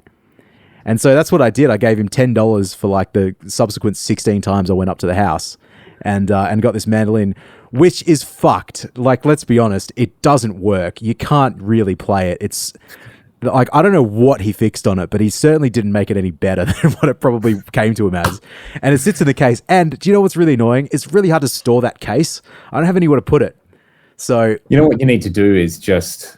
[SPEAKER 2] And so that's what I did. I gave him $10 for like the subsequent 16 times I went up to the house and got this mandolin, which is fucked. Like, let's be honest, it doesn't work. You can't really play it. It's like, I don't know what he fixed on it, but he certainly didn't make it any better than what it probably came to him as. And it sits in the case. And do you know what's really annoying? It's really hard to store that case. I don't have anywhere to put it. So,
[SPEAKER 1] you know what you need to do is just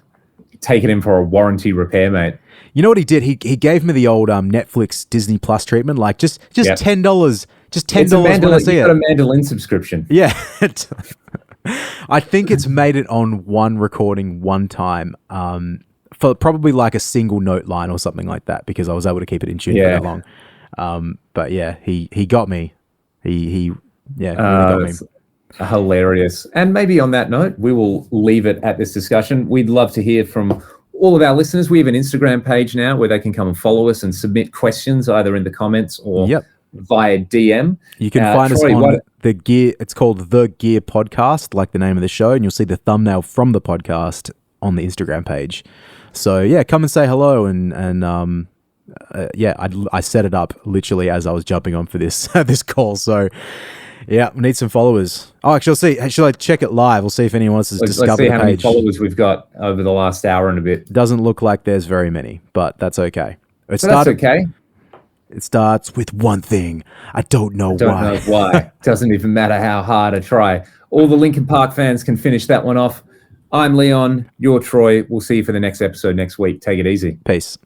[SPEAKER 1] take it in for a warranty repair, mate.
[SPEAKER 2] You know what he did? He gave me the old Netflix Disney Plus treatment, like just $10, just $10 when I see it.
[SPEAKER 1] You've got a mandolin subscription.
[SPEAKER 2] Yeah, I think it's made it on one recording one time, for probably like a single note line or something like that, because I was able to keep it in tune for that long. But yeah, he got me. He really got me.
[SPEAKER 1] Hilarious. And maybe on that note, we will leave it at this discussion. We'd love to hear from all of our listeners. We have an Instagram page now where they can come and follow us and submit questions either in the comments or via DM.
[SPEAKER 2] You can find us on the Gear. It's called The Gear Podcast, like the name of the show, and you'll see the thumbnail from the podcast on the Instagram page. So yeah, come and say hello and I set it up literally as I was jumping on for this this call. So yeah, we need some followers. Oh, actually, should I check it live? We'll see if anyone else has discovered the page.
[SPEAKER 1] Let's see how many followers we've got over the last hour and a bit.
[SPEAKER 2] Doesn't look like there's very many, but that's okay.
[SPEAKER 1] That's okay.
[SPEAKER 2] It starts with one thing. I don't know
[SPEAKER 1] why. Doesn't even matter how hard I try. All the Linkin Park fans can finish that one off. I'm Leon. You're Troy. We'll see you for the next episode next week. Take it easy.
[SPEAKER 2] Peace.